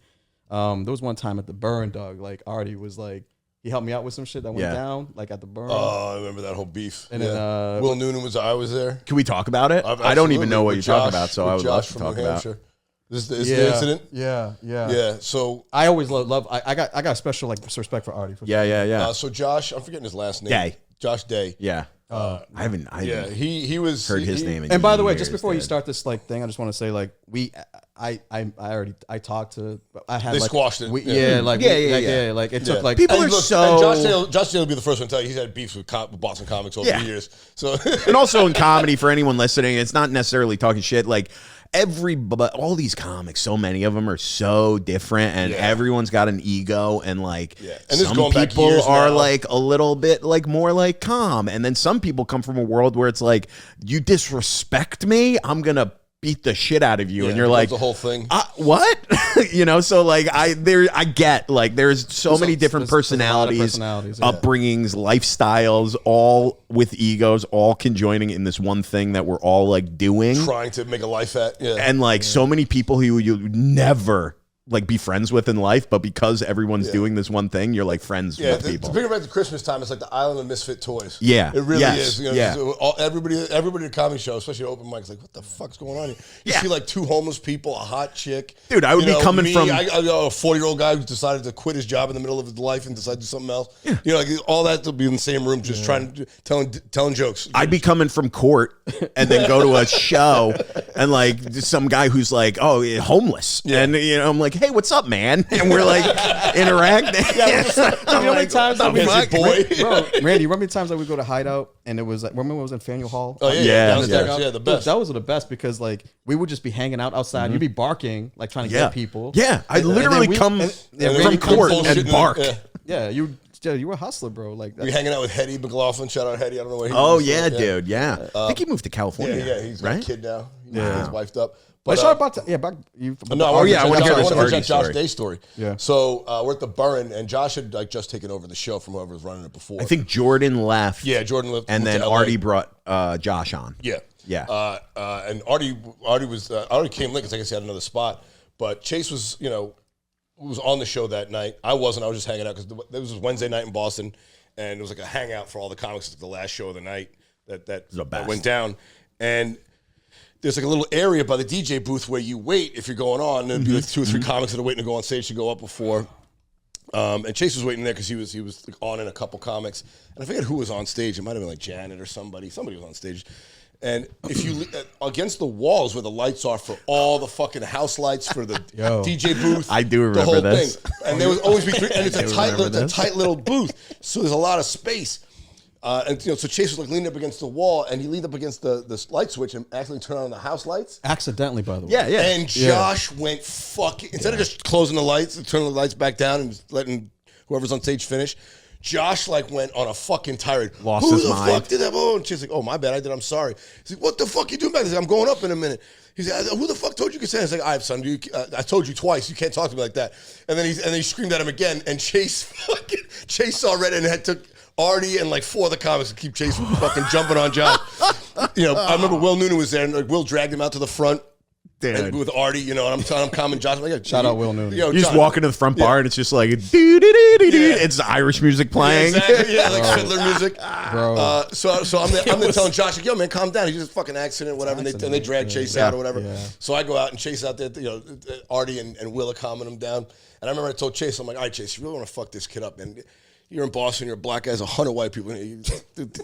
There was one time at the Burn, dog. Like Artie was like, he helped me out with some shit that went down, like at the Burn. Oh, I remember that whole beef. And then Will Noonan I was there. Can we talk about it? I don't even know what you're talking about, so I would love to talk about it. This is the incident? Yeah. So I always love I got special like respect for Artie. Yeah. So Josh, I'm forgetting his last name. Day. Josh Day. Yeah. I haven't he was heard his name. And by the way, just before you start this like thing, I just want to say like I talked to they squashed it. Like it took like people are so. And Josh Day will be the first one to tell you he's had beefs with Boston comics over the years. So and also in comedy for anyone listening, it's not necessarily talking shit like. All these comics, so many of them are so different, and everyone's got an ego, and like and some people are like a little bit like more like calm, and then some people come from a world where it's like you disrespect me, I'm gonna beat the shit out of you, and you're like the whole thing. What? So like I get like there's so many different personalities, upbringings, lifestyles, all with egos, all conjoining in this one thing that we're all like doing, trying to make a life at, and like so many people who you never like be friends with in life, but because everyone's doing this one thing, you're like friends with people. To bring it back to Christmas time, it's like the island of misfit toys. Yeah, it really is. Everybody at a comedy show, especially open mics, like, what the fuck's going on here? You see like two homeless people, a hot chick. Dude, I would be coming from a 40-year-old guy who decided to quit his job in the middle of his life and decide to do something else. Yeah. Like all that to be in the same room, just telling jokes. I'd be coming from court and then go to a show and like some guy who's like, oh, homeless, and I'm like, hey, what's up, man? And we're like interacting. How many times bro, Randy, remember the times that we go to Hideout and it was like, remember it was in Faneuil Hall? Oh yeah, the best. That was the best because like we would just be hanging out outside. You'd be barking, like trying to get people. Yeah, I literally come from court and bark. Yeah, you were a hustler, bro. Like we hanging out with Hetty McLaughlin. Shout out Hetty. I don't know where he is. Dude. Yeah. I think he moved to California. Yeah, he's got a kid now. He's wifed up. But I want to hear this Josh Day story. Yeah. So we're at the Burn, and Josh had like just taken over the show from whoever was running it before. I think Jordan left. Yeah, Jordan left, and then Artie brought Josh on. Yeah. And Artie came late because I guess he had another spot. But Chase was on the show that night. I wasn't. I was just hanging out because it was Wednesday night in Boston, and it was like a hangout for all the comics. The last show of the night that went down, and there's like a little area by the DJ booth where you wait if you're going on. And there'd be like 2 or 3 comics that are waiting to go on stage to go up before. And Chase was waiting there because he was like on in a couple comics. And I forget who was on stage. It might have been like Janet or somebody. Somebody was on stage. And if you against the walls where the lights are for all the fucking house lights for the DJ booth, I do remember the whole this. thing. And there was always be 3, and it's a tight little booth, so there's a lot of space. And so Chase was like leaning up against the wall, and he leaned up against the light switch and accidentally turned on the house lights. Accidentally, by the way. Yeah. And Josh went fucking instead of just closing the lights and turning the lights back down and just letting whoever's on stage finish. Josh like went on a fucking tirade. Lost his mind. Who the fuck did that? Oh, and she's like, "Oh, my bad. I did. I'm sorry." He's like, "What the fuck you doing back there?" I'm going up in a minute. He's like, "Who the fuck told you could say?" He's like, "I have son. I told you twice. You can't talk to me like that." And then he screamed at him again. And Chase saw red and took Artie and like 4 of the comics to keep Chase from fucking jumping on Josh. I remember Will Noonan was there, and like, Will dragged him out to the front. And with Artie, and I'm calming Josh. I'm like, shout out Will Noonan. You just walk into the front bar and it's just like it's Irish music playing. Yeah, exactly. Like Fiddler music. Bro. So I'm there telling Josh, like, yo, man, calm down. He's just a fucking accident, whatever. And they drag Chase out or whatever. Yeah. So I go out and Chase out there, Artie and Will are calming him down. And I remember I told Chase, I'm like, all right, Chase, you really want to fuck this kid up, man. You're in Boston, you're a black guy, there's 100 white people.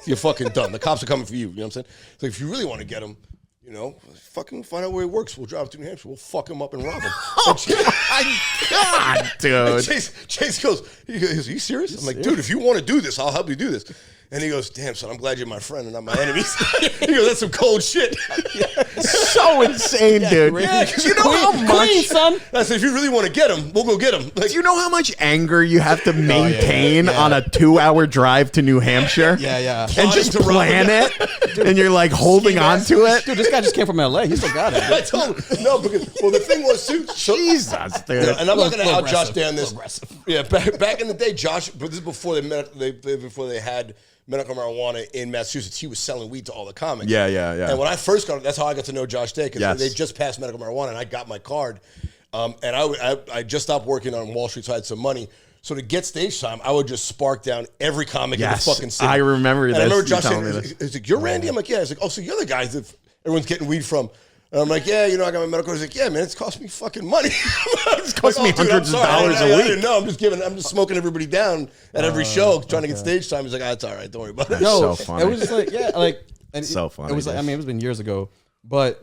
You're fucking done. The cops are coming for you. You know what I'm saying? It's like, if you really want to get him, fucking find out where he works. We'll drive to New Hampshire. We'll fuck him up and rob him. Oh, my God, dude. Chase goes, are you serious? I'm like, dude, if you want to do this, I'll help you do this. And he goes, damn, son, I'm glad you're my friend and not my enemy. He goes, that's some cold shit. So insane, dude. Yeah, Do you know how much, son? I said, if you really want to get him, we'll go get him. Like, do you know how much anger you have to maintain on a 2-hour drive to New Hampshire? Yeah. And just plan it, and you're like holding on to it. Dude, this guy just came from LA. He still got it. I told him, no, because, well, the thing was, too. So, Jesus, dude. and I'm not going to out Josh aggressive. down this. Yeah, back in the day, Josh, but this is before they had medical marijuana in Massachusetts. He was selling weed to all the comics. Yeah. And when I first got it, that's how I got to know Josh Day, because Yes. they just passed medical marijuana, and I got my card. And I just stopped working on Wall Street, so I had some money. So to get stage time, I would just spark down every comic in the fucking city. I remember and this. I remember Josh telling me saying, this. he's like, you're Randy? I'm like, yeah. He's like, oh, so you're the guy that everyone's getting weed from. And I'm like, yeah, I got my medical. He's like, yeah, man, it's cost me fucking money. It's cost me hundreds of dollars a I week. didn't know. I'm just smoking everybody down at every show, trying to get stage time. He's like, it's all right, don't worry about it. So funny. It was just like, and So funny, It was like, dude. I mean, it was been years ago, but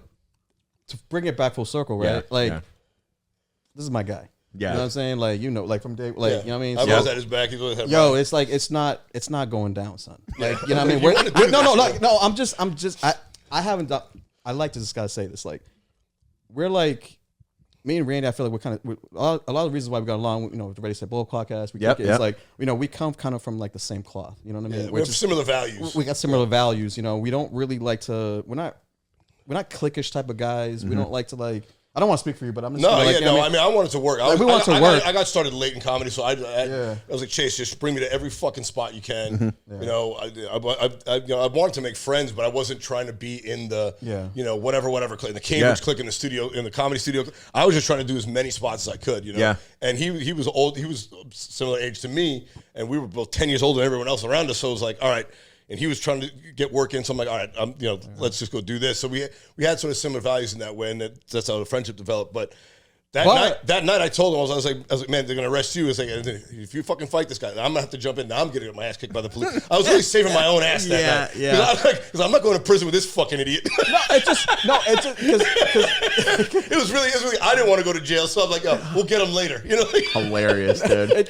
to bring it back full circle, right? This is my guy. Yeah. You know what I'm saying? Like from day, you know what I mean? I've So- always had his back. He's always had my Yo, back. it's like it's not going down, son. Like, you know what I mean? I'm just I haven't done. I like to just gotta say this. Like, we're like, me and Randy. I feel like we're kind of a lot of the reasons why we got along. You know, with the Ready Set Blow podcast. It's like, you know, we come kind of from like the same cloth. You know what I mean? We have similar values. We got similar values. You know, we don't really like to. We're not cliquish type of guys. We don't like to like. I don't want to speak for you, but I'm just I mean, I wanted to work. we wanted to work. I got started late in comedy, so I was like, Chase, just bring me to every fucking spot you can. You know, I wanted to make friends, but I wasn't trying to be in the, you know, whatever, in the Cambridge clique in the studio, in the comedy studio. I was just trying to do as many spots as I could, you know. Yeah. And he was old. He was similar age to me, and we were both 10 years older than everyone else around us. So it was like, all right. And he was trying to get work in, so I'm like, all right, let's just go do this. So we had sort of similar values in that way, and that's how the friendship developed. But that night I told him, I was like, man, they're gonna arrest you. It's like, if you fucking fight this guy, I'm gonna have to jump in. Now I'm getting my ass kicked by the police. I was really saving my own ass that night. Because I'm not going to prison with this fucking idiot. It was really. I didn't want to go to jail, so I'm like, we'll get him later. You know, Hilarious, dude.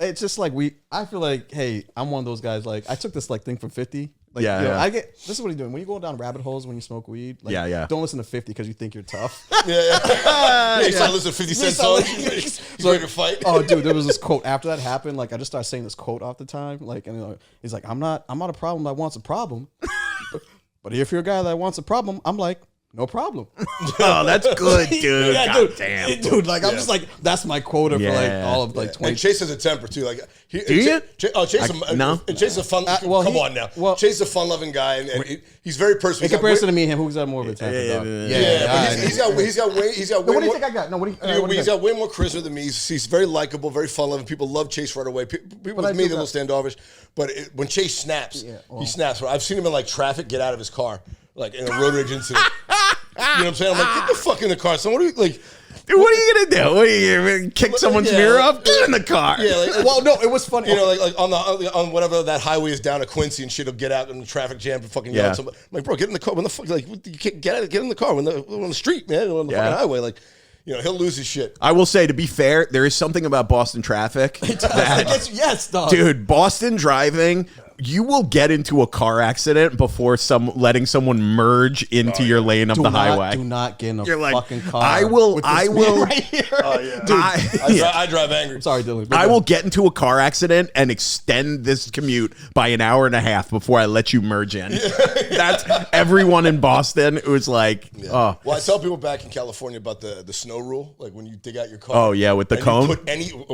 It's just like I feel like, hey, I'm one of those guys. Like, I took this like thing from 50. Like, I get this is what he's doing when you go down rabbit holes when you smoke weed. Like, don't listen to 50 because you think you're tough. You start listening to 50 Cent songs. He's ready to fight. Oh, dude, there was this quote after that happened. Like, I just started saying this quote all the time. Like, and he's like, I'm not a problem that wants a problem, but if you're a guy that wants a problem, I'm like, no problem. Oh, that's good, dude. God damn. Dude, like, I'm just like, that's my quota for like all of like 20. And Chase has a temper too. Like, you? Chase is a fun. Come on now. Chase is a fun-loving guy, and he's very personal. In comparison to me and him, who's got more of a temper? But he's got way. What do you think I got? No, he's got way more charisma than me. He's very likable, very fun-loving. People love Chase right away. People with me, they're a little standoffish. But when Chase snaps, he snaps. I've seen him in like traffic get out of his car, like in a road rage incident. You know what I'm saying? I'm like, get the fuck in the car. So what are you like? Dude, what are you gonna do? What are you gonna kick someone's mirror up? Get in the car. Yeah, like, well, no, it was funny. You know, like on whatever that highway is down to Quincy and shit, will get out in the traffic jam and fucking yell at somebody. I'm like, bro, get in the car. When the fuck? Like, you can't get in the car on the street, man, on the fucking highway. Like, you know, he'll lose his shit. I will say, to be fair, there is something about Boston traffic. Yes, dog. Dude, Boston driving, you will get into a car accident before letting someone merge into your lane of the highway. Do not get in a fucking car. I will. Right here. Oh yeah, dude. I drive angry. I'm sorry, Dylan. I will get into a car accident and extend this commute by an hour and a half before I let you merge in. That's everyone in Boston. It was like, Well, I tell people back in California about the snow rule. Like when you dig out your car. Oh yeah, with the cone.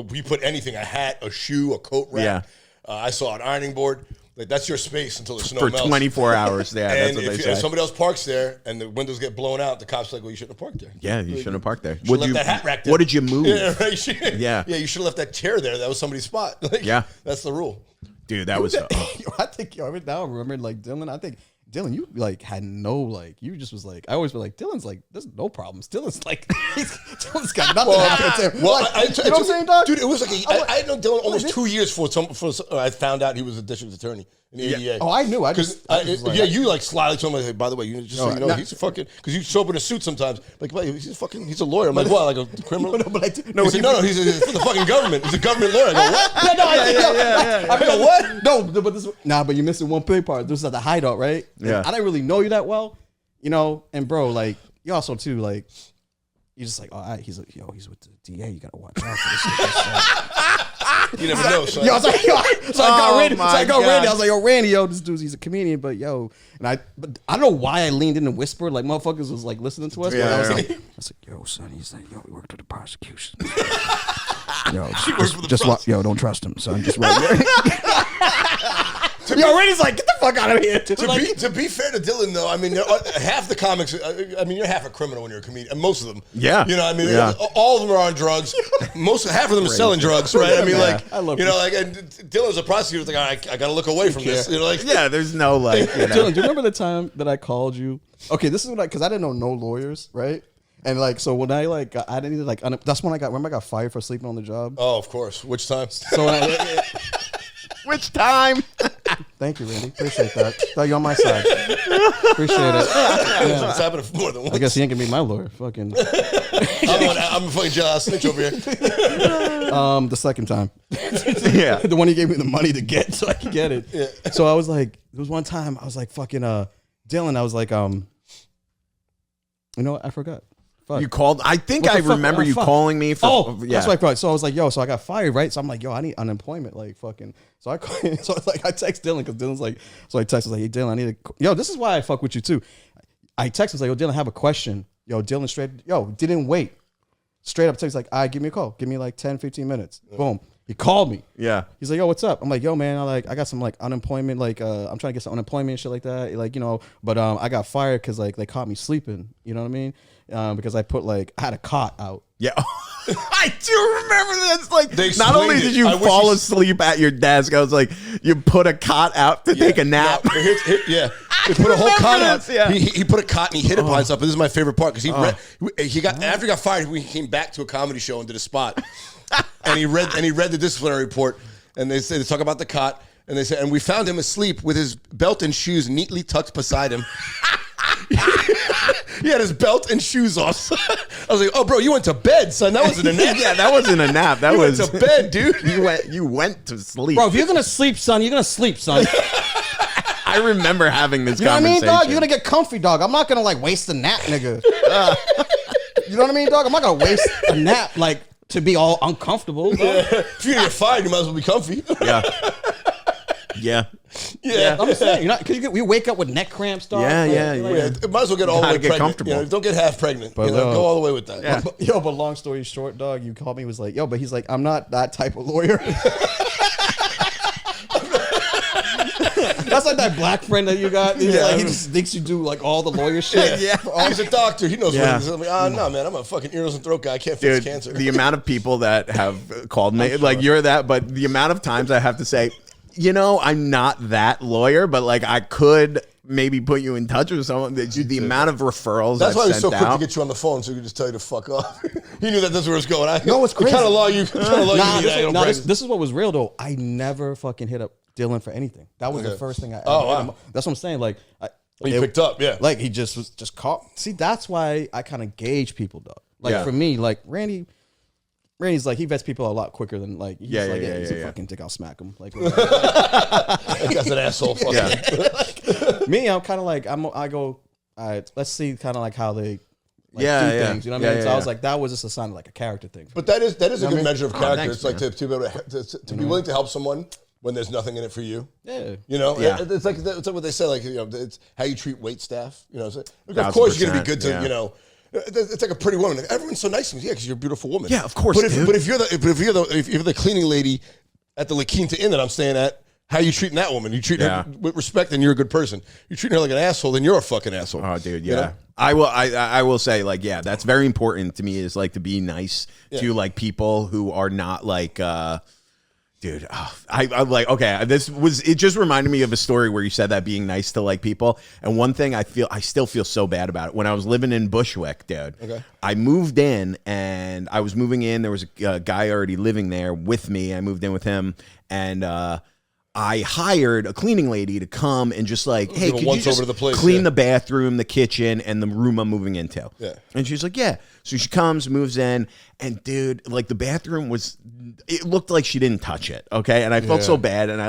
We put anything, a hat, a shoe, a coat rack. Yeah. I saw an ironing board. Like that's your space until the snow for melts. 24 hours. Yeah, and that's what they say. If somebody else parks there and the windows get blown out, the cops are like, well, you shouldn't have parked there. Yeah, you shouldn't have parked there. You left that hat rack there. What did you move? Yeah, right. Yeah, you should have left that chair there. That was somebody's spot. Like, that's the rule. Dude, that was. I think now I remember like Dylan. I think Dylan, you like had no like. You just was like. I always feel like Dylan's like. There's no problems. Dylan's like. Dylan's got nothing happening to him. Well, like, you know what I'm saying, dog? Dude, it was like I had known Dylan almost 2 years before I found out he was a district attorney in ADA. Oh, I knew. You like slyly told me, hey, by the way, just so you know, he's a fucking, because you show up in a suit sometimes. Like, wait, he's a lawyer. I'm like, what? Like a criminal? No, he's for the fucking government. He's a government lawyer. I go, what? I go, what? No, but but you're missing one big part. This is at the hideout, right? Yeah. I didn't really know you that well, and bro, like, you also too, like, you're just like, he's like, he's with the DA. You gotta watch out for this. You never know. Son. I was like, so I got Randy. I was like, yo, Randy, this dude, he's a comedian, but I don't know why I leaned in and whispered, like motherfuckers was like listening to us. Yeah, but I was like, yo, son, he's like, we worked with the prosecution. Don't trust him, son. Just Randy's like, get the fuck out of here. To be fair to Dylan, though, I mean, half the comics, you're half a criminal when you're a comedian, and most of them. Yeah. All of them are on drugs. Half of them are selling drugs, right? I mean, I love and Dylan's a prosecutor. Like, I got to look away from this. There's no Dylan, do you remember the time that I called you? Okay, this is because I didn't know no lawyers, right? And like, so when I didn't need that's when I got fired for sleeping on the job. Oh, of course. Which time? So which time? Thank you, Randy. Appreciate that. Thought you on my side. Appreciate it. Yeah. It's happened more than once. I guess he ain't gonna be my lawyer. Fucking. I'm a fucking jailhouse snitch over here. The second time. Yeah. The one he gave me the money to get so I could get it. Yeah. So I was like, there was one time I was like, fucking Dylan. I was like, I forgot. Fuck. You called. I think I remember you calling me. That's what I thought. So I was like, so I got fired, right? So I'm like, I need unemployment, like fucking. So I text Dylan because Dylan's like, so I text, I was like, hey Dylan, I need this is why I fuck with you too. I text him, like, Dylan, I have a question. Dylan didn't wait. Straight up text, like, all right, give me a call. Give me like 10, 15 minutes. Yeah. Boom. He called me. Yeah. He's like, what's up? I'm like, man, I got some like unemployment, like I'm trying to get some unemployment and shit like that. Like, but I got fired because like they caught me sleeping. You know what I mean? Because I had a cot out. Yeah. I do remember this. Like, not only did you fall asleep at your desk, I was like, you put a cot out to take a nap. Yeah. He put a whole cot out. Yeah. He put a cot and he hit it by himself. But this is my favorite part because after he got fired, he came back to a comedy show and did a spot. And he read the disciplinary report, and they talk about the cot, and they say, and we found him asleep with his belt and shoes neatly tucked beside him. He had his belt and shoes off. I was like, oh, bro, you went to bed, son. That wasn't a nap. Yeah, that wasn't a nap. That was went to bed, dude. You went to sleep. Bro, if you're going to sleep, son, you're going to sleep, son. I remember having this conversation. You know what I mean, dog? You're going to get comfy, dog. I'm not going to, like, waste a nap, nigga. You know what I mean, dog? I'm not going to waste a nap, like, to be all uncomfortable. Yeah. If you're going to get fired, you might as well be comfy. Yeah. I'm just saying, because we wake up with neck cramps, dog. It might as well get all the way pregnant. Comfortable. Don't get half pregnant. But, go all the way with that. Yeah. But long story short, dog, you called me, was like, but he's like, I'm not that type of lawyer. That's like that black friend that you got. He just thinks you do like all the lawyer shit. He's a doctor. He knows what it is. I'm like, no, man, I'm a fucking ear, nose, and throat guy. I can't fix cancer. The amount of people that have called me, like, you're that, but the amount of times I have to say, I'm not that lawyer, but like I could maybe put you in touch with someone. The amount of referrals that's why he's so quick to out. get you on the phone, so he could just tell you to fuck off. He knew that's where it's going. It's crazy. Kind of law you. This is what was real though. I never fucking hit up Dylan for anything. That was the first thing I ever hit him. That's what I'm saying. Like, he picked up, yeah. Like he just caught. See, that's why I kind of gauge people, though. Like for me, like Randy's like, he vets people a lot quicker than like, he's he's a fucking dick, I'll smack him. Like, that guy's an asshole. Like, me, I'm kind of like, I go, all right, let's see kind of like how they do things. You know what I mean? So I was like, that was just a sign of like a character thing. But that is a good measure of character. It's like to be able to be willing to help someone when there's nothing in it for you. Yeah. It's like what they say, like, it's how you treat wait staff. Of course you're going to be good to, it's like a pretty woman. Everyone's so nice to me. Yeah, because you're a beautiful woman. Yeah, of course. But if you're the cleaning lady at the La Quinta Inn that I'm staying at, how you treating that woman? You treat her with respect, and you're a good person. You treat her like an asshole, then you're a fucking asshole. Oh, dude, yeah. I will say, like, that's very important to me, is like to be nice to like people who are not like dude, I'm like, okay, it just reminded me of a story where you said that, being nice to like people. And one thing I still feel so bad about it. When I was living in Bushwick, dude, I moved in, and I was moving in. There was a guy already living there with me. I moved in with him, and I hired a cleaning lady to come and just like, hey, could you once just over to the place, clean the bathroom, the kitchen, and the room I'm moving into? Yeah. And she's like, yeah. So she comes, moves in, and dude, like the bathroom it looked like she didn't touch it. Okay. And I felt so bad. And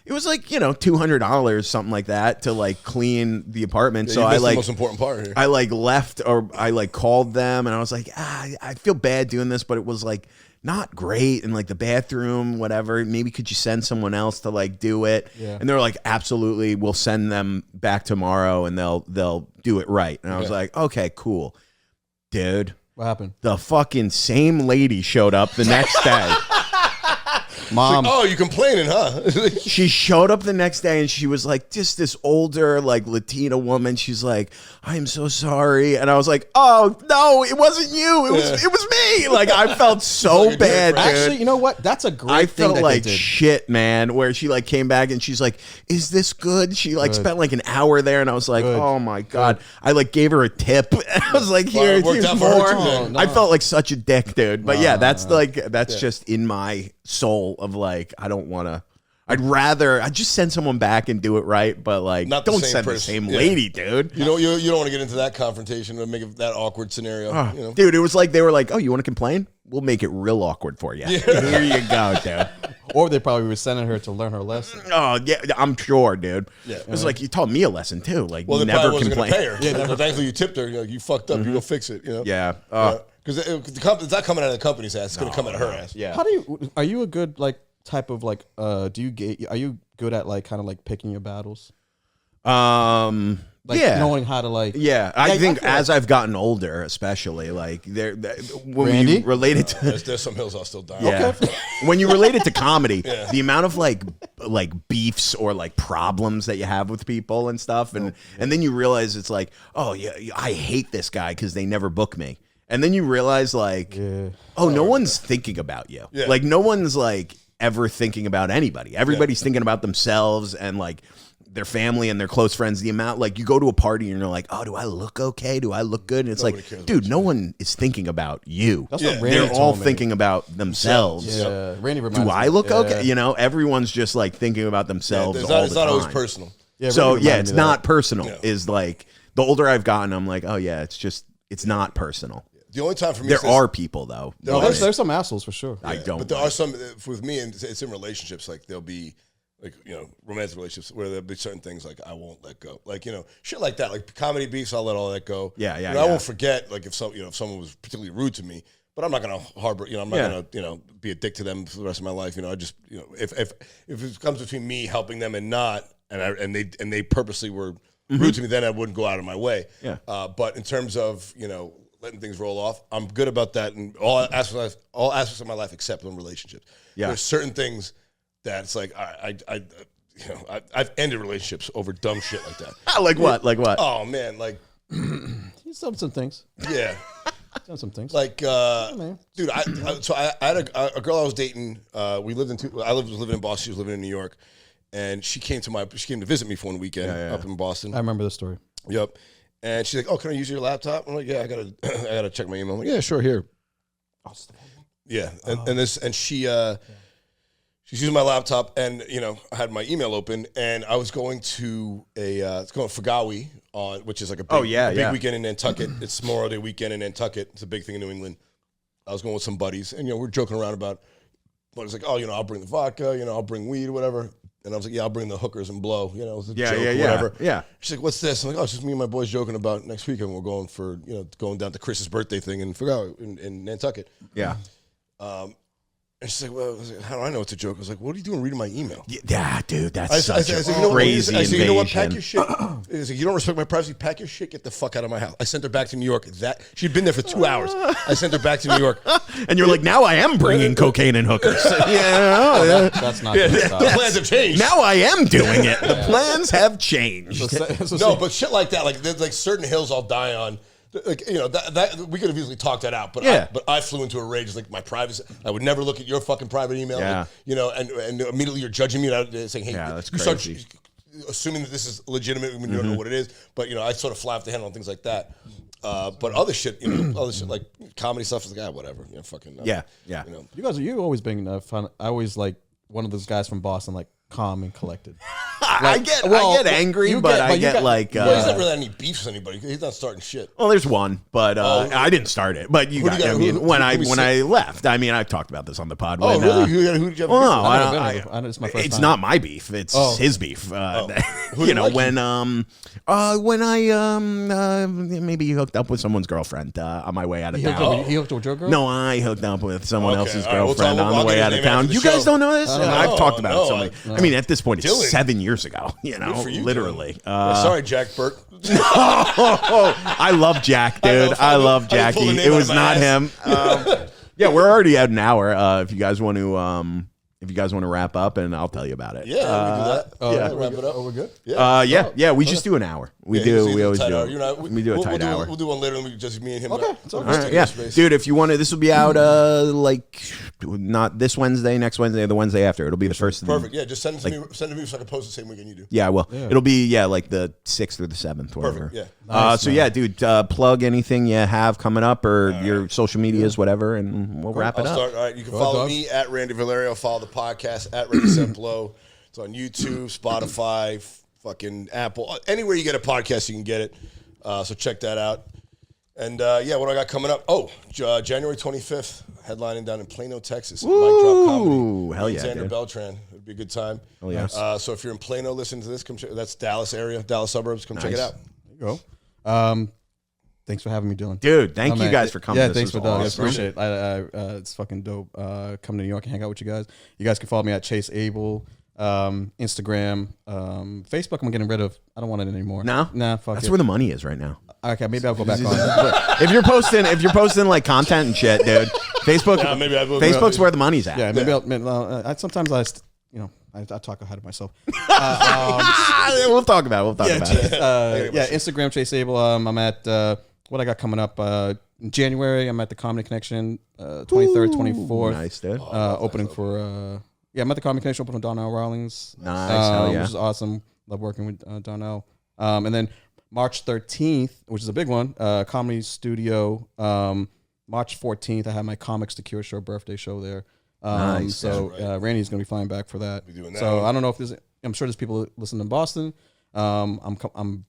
it was like, $200, something like that to like clean the apartment. Yeah, so you I missed like, the most important part here. I like left, or I like called them, and I was like, I feel bad doing this, but it was like not great. And like the bathroom, whatever, maybe could you send someone else to like do it? Yeah. And they're like, absolutely, we'll send them back tomorrow and they'll do it right. And I was like, okay, cool. Dude, What happened? the fucking same lady showed up the next day. Mom. Oh, you complaining, huh? She showed up the next day and she was like, just this older, like Latina woman. She's like, I'm so sorry. And I was like, oh no, it wasn't you. It was me. Like I felt so like a bad, dick, dude. Actually, you know what? That's a great I thing felt that like they did. shit, man, where she like came back and she's like, is this good? She like spent like an hour there and I was like, oh my God. I like gave her a tip. And I was like, here, it worked here's out for her more. too, then. I felt like such a dick, dude. But yeah, that's just in my soul of like, I don't want to. I'd just send someone back and do it right, but like, Not the don't same send the person. same Yeah. lady, dude. You don't want to get into that confrontation or make it that awkward scenario. Dude, it was like they were like, oh, you want to complain? We'll make it real awkward for you. Here you go, dude. Or they probably were sending her to learn her lesson. Oh, yeah, I'm sure, dude. Yeah. It was like, you taught me a lesson, too. Like, Well, they never probably wasn't going complain. to pay her. But thankfully, you tipped her. You're like, you fucked up. You go fix it. Yeah. Because it's not coming out of the company's ass. It's going to come out of her ass. Yeah. Are you a good like type of like are you good at like kind of like picking your battles? Like yeah. knowing how to like I think feel as I've gotten older, especially, like when Randy? you relate it to There's some hills I'll still die on. yeah. When you relate it to comedy, the amount of like beefs or like problems that you have with people and stuff, and then you realize it's like, oh yeah, I hate this guy because they never book me. And then you realize like, no one's thinking about you. Yeah. Like no one's like ever thinking about anybody. Everybody's thinking about themselves and like their family and their close friends. The amount, like you go to a party and you're like, oh, do I look okay? Do I look good? And it's Nobody like, cares dude, about no one is thinking about you. That's what Randy They're all told me. thinking about themselves. Yeah, Randy reminds Do I me. look Yeah. okay? Everyone's just like thinking about themselves all It's the not time. always personal. Yeah, So Randy yeah, reminded it's me of not that. personal. Yeah. Is like the older I've gotten, I'm like, oh yeah, it's not personal. The only time for me There is are people though. No, there's some assholes for sure. I don't. But there are some with me, and it's in relationships. Like there'll be like romantic relationships where there'll be certain things like I won't let go. Like shit like that. Like comedy beefs, I'll let all that go. Yeah. I won't forget like if someone was particularly rude to me. But I'm not gonna harbor. I'm not gonna be a dick to them for the rest of my life. I just if it comes between me helping them and not, and they purposely were rude to me, then I wouldn't go out of my way. Yeah. But in terms of letting things roll off, I'm good about that in all aspects of my life except in relationships. Yeah. There's certain things that it's like I've ended relationships over dumb shit like that. Like what? Like what? Oh man, like He's done some things. yeah. Done some things. Like, dude, I had a girl I was dating. I was living in Boston. She was living in New York, and she came to visit me for one weekend up in Boston. I remember the story. Yep. And she's like, "Oh, can I use your laptop?" I'm like, "Yeah, I gotta check my email." I'm like, "Yeah, sure, here." Yeah, and she's using my laptop, and I had my email open, and I was going to it's going to Fagawi which is like a big weekend in Nantucket. It's Memorial Day weekend in Nantucket. It's a big thing in New England. I was going with some buddies, and we're joking around about. But it's like, oh, I'll bring the vodka, I'll bring weed, whatever. And I was like, yeah, I'll bring the hookers and blow, it was a joke, whatever. Yeah. She's like, what's this? I'm like, oh, it's just me and my boys joking about next weekend. We're going for, going down to Chris's birthday thing in Nantucket. Yeah. And she's like, well, how do I know it's a joke? I was like, what are you doing reading my email? Yeah, dude, that's I such said, a crazy I said, you know what? invasion. Pack your shit. I said, you don't respect my privacy. Pack your shit. Get the fuck out of my house. I sent her back to New York. She'd been there for 2 hours. I sent her back to New York. And you're like, now I am bringing cocaine and hookers. Yeah. That's not good stuff. The plans have changed. Now I am doing it. The plans have changed. No, but shit like that, like there's like certain hills I'll die on. Like that we could have easily talked that out, but I flew into a rage. It's like my privacy. I would never look at your fucking private email. Yeah. Like, and immediately you're judging me, saying, "Hey, Yeah, that's you start crazy. assuming that this is legitimate when you don't know what it is." But I sort of fly off the handle on things like that. But other shit, like comedy stuff is like whatever. Yeah. You guys, you've always been fun. I always like one of those guys from Boston, like calm and collected. I get angry, but I get like. Well, he's not really had any beefs with anybody. He's not starting shit. Well, there's one, but I didn't start it. But when I left, I mean, I've talked about this on the pod. Oh, really? Who did you have? Well, it's my first it's time. not my beef. It's his beef. When I maybe hooked up with someone's girlfriend on my way out of town. He hooked up with your girl? No, I hooked up with someone else's girlfriend we'll on the way out of town. You guys don't know this? I've talked about it so many. I mean, at this point, it's 7 years ago. Literally. Sorry, Jack Burke. I love Jack, dude. I love Jackie. It was not him. Yeah, we're already at an hour. If you guys want to wrap up, and I'll tell you about it. Yeah, we do that. Yeah, wrap it up. Oh, we're good. Yeah. We just do an hour. We always do. We do a tight hour. We'll do one later, and we just me and him. Okay. All right, yeah, dude. If you want to, this will be out like not this Wednesday, next Wednesday, or the Wednesday after. It'll be the first. Perfect. Yeah, just send it to me. Send it to me so I can post the same weekend you do. Yeah, well, it'll be like the 6th or the 7th, whatever. Perfect. Yeah. Yeah, dude. Plug anything you have coming up or your social medias, whatever, and we'll wrap it up. All right, you can follow me at Randy Valerio. Follow the podcast at Ready Set Blow. It's on YouTube, Spotify, fucking Apple, anywhere you get a podcast, you can get it. So check that out. And what do I got coming up? Oh, January 25th, headlining down in Plano, Texas. Mic Drop Comedy. Hell yeah, Xander dude. Beltran. It'd be a good time. Oh yes. So if you're in Plano, listening to this, come check. That's Dallas area, Dallas suburbs. Come check it out. There you go. Thanks for having me, Dylan. Dude, thank you guys for coming. Yeah, This thanks was for doing. awesome. I appreciate it. It's fucking dope. Come to New York and hang out with you guys. You guys can follow me at Chase Abel. Instagram, Facebook. I'm getting rid of. I don't want it anymore. No, fuck That's it. where the money is right now. Okay, maybe I'll go back on. If you're posting like content and shit, dude, Facebook. maybe I will. Facebook's where the money's at. Yeah, maybe sometimes I talk ahead of myself. We'll talk about it. We'll talk about it. Instagram Chase Abel. I'm at what I got coming up. In January, I'm at the Comedy Connection, 23rd, 24th. Nice, dude. Opening for. I'm at the Comedy Connection, opening with Donnell Rawlings. Nice, hell yeah. Which is awesome. Love working with Donnell. And then March 13th, which is a big one, Comedy Studio. March 14th, I have my Comics to Cure show birthday show there. Nice. So Randy's going to be flying back for that. Doing that So one. I don't know if I'm sure there's people listening in Boston. I'm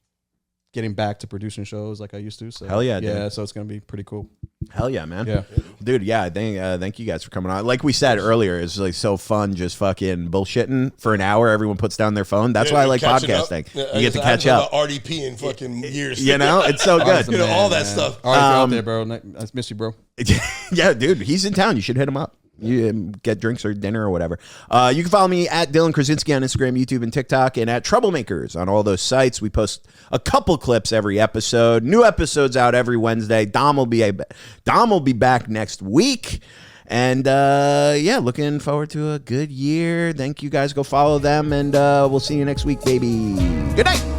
getting back to producing shows like I used to. So Hell yeah, dude. yeah. So it's going to be pretty cool. Hell yeah, man. Yeah. Dude, yeah, thank you guys for coming on. Like we said earlier, it's like so fun just fucking bullshitting for an hour. Everyone puts down their phone. That's why I like podcasting. You get to catch up. RDP in fucking years. You know, it's so good. You know, all that stuff. All right, you're out there, bro. I miss you, bro. Yeah, dude, he's in town. You should hit him up. You get drinks or dinner or whatever. You can follow me at Dylan Krasinski on Instagram, YouTube, and TikTok, and at Troublemakers on all those sites. We post a couple clips every episode. New episodes out every Wednesday. Dom will be back next week. And looking forward to a good year. Thank you guys. Go follow them, and we'll see you next week, baby. Good night.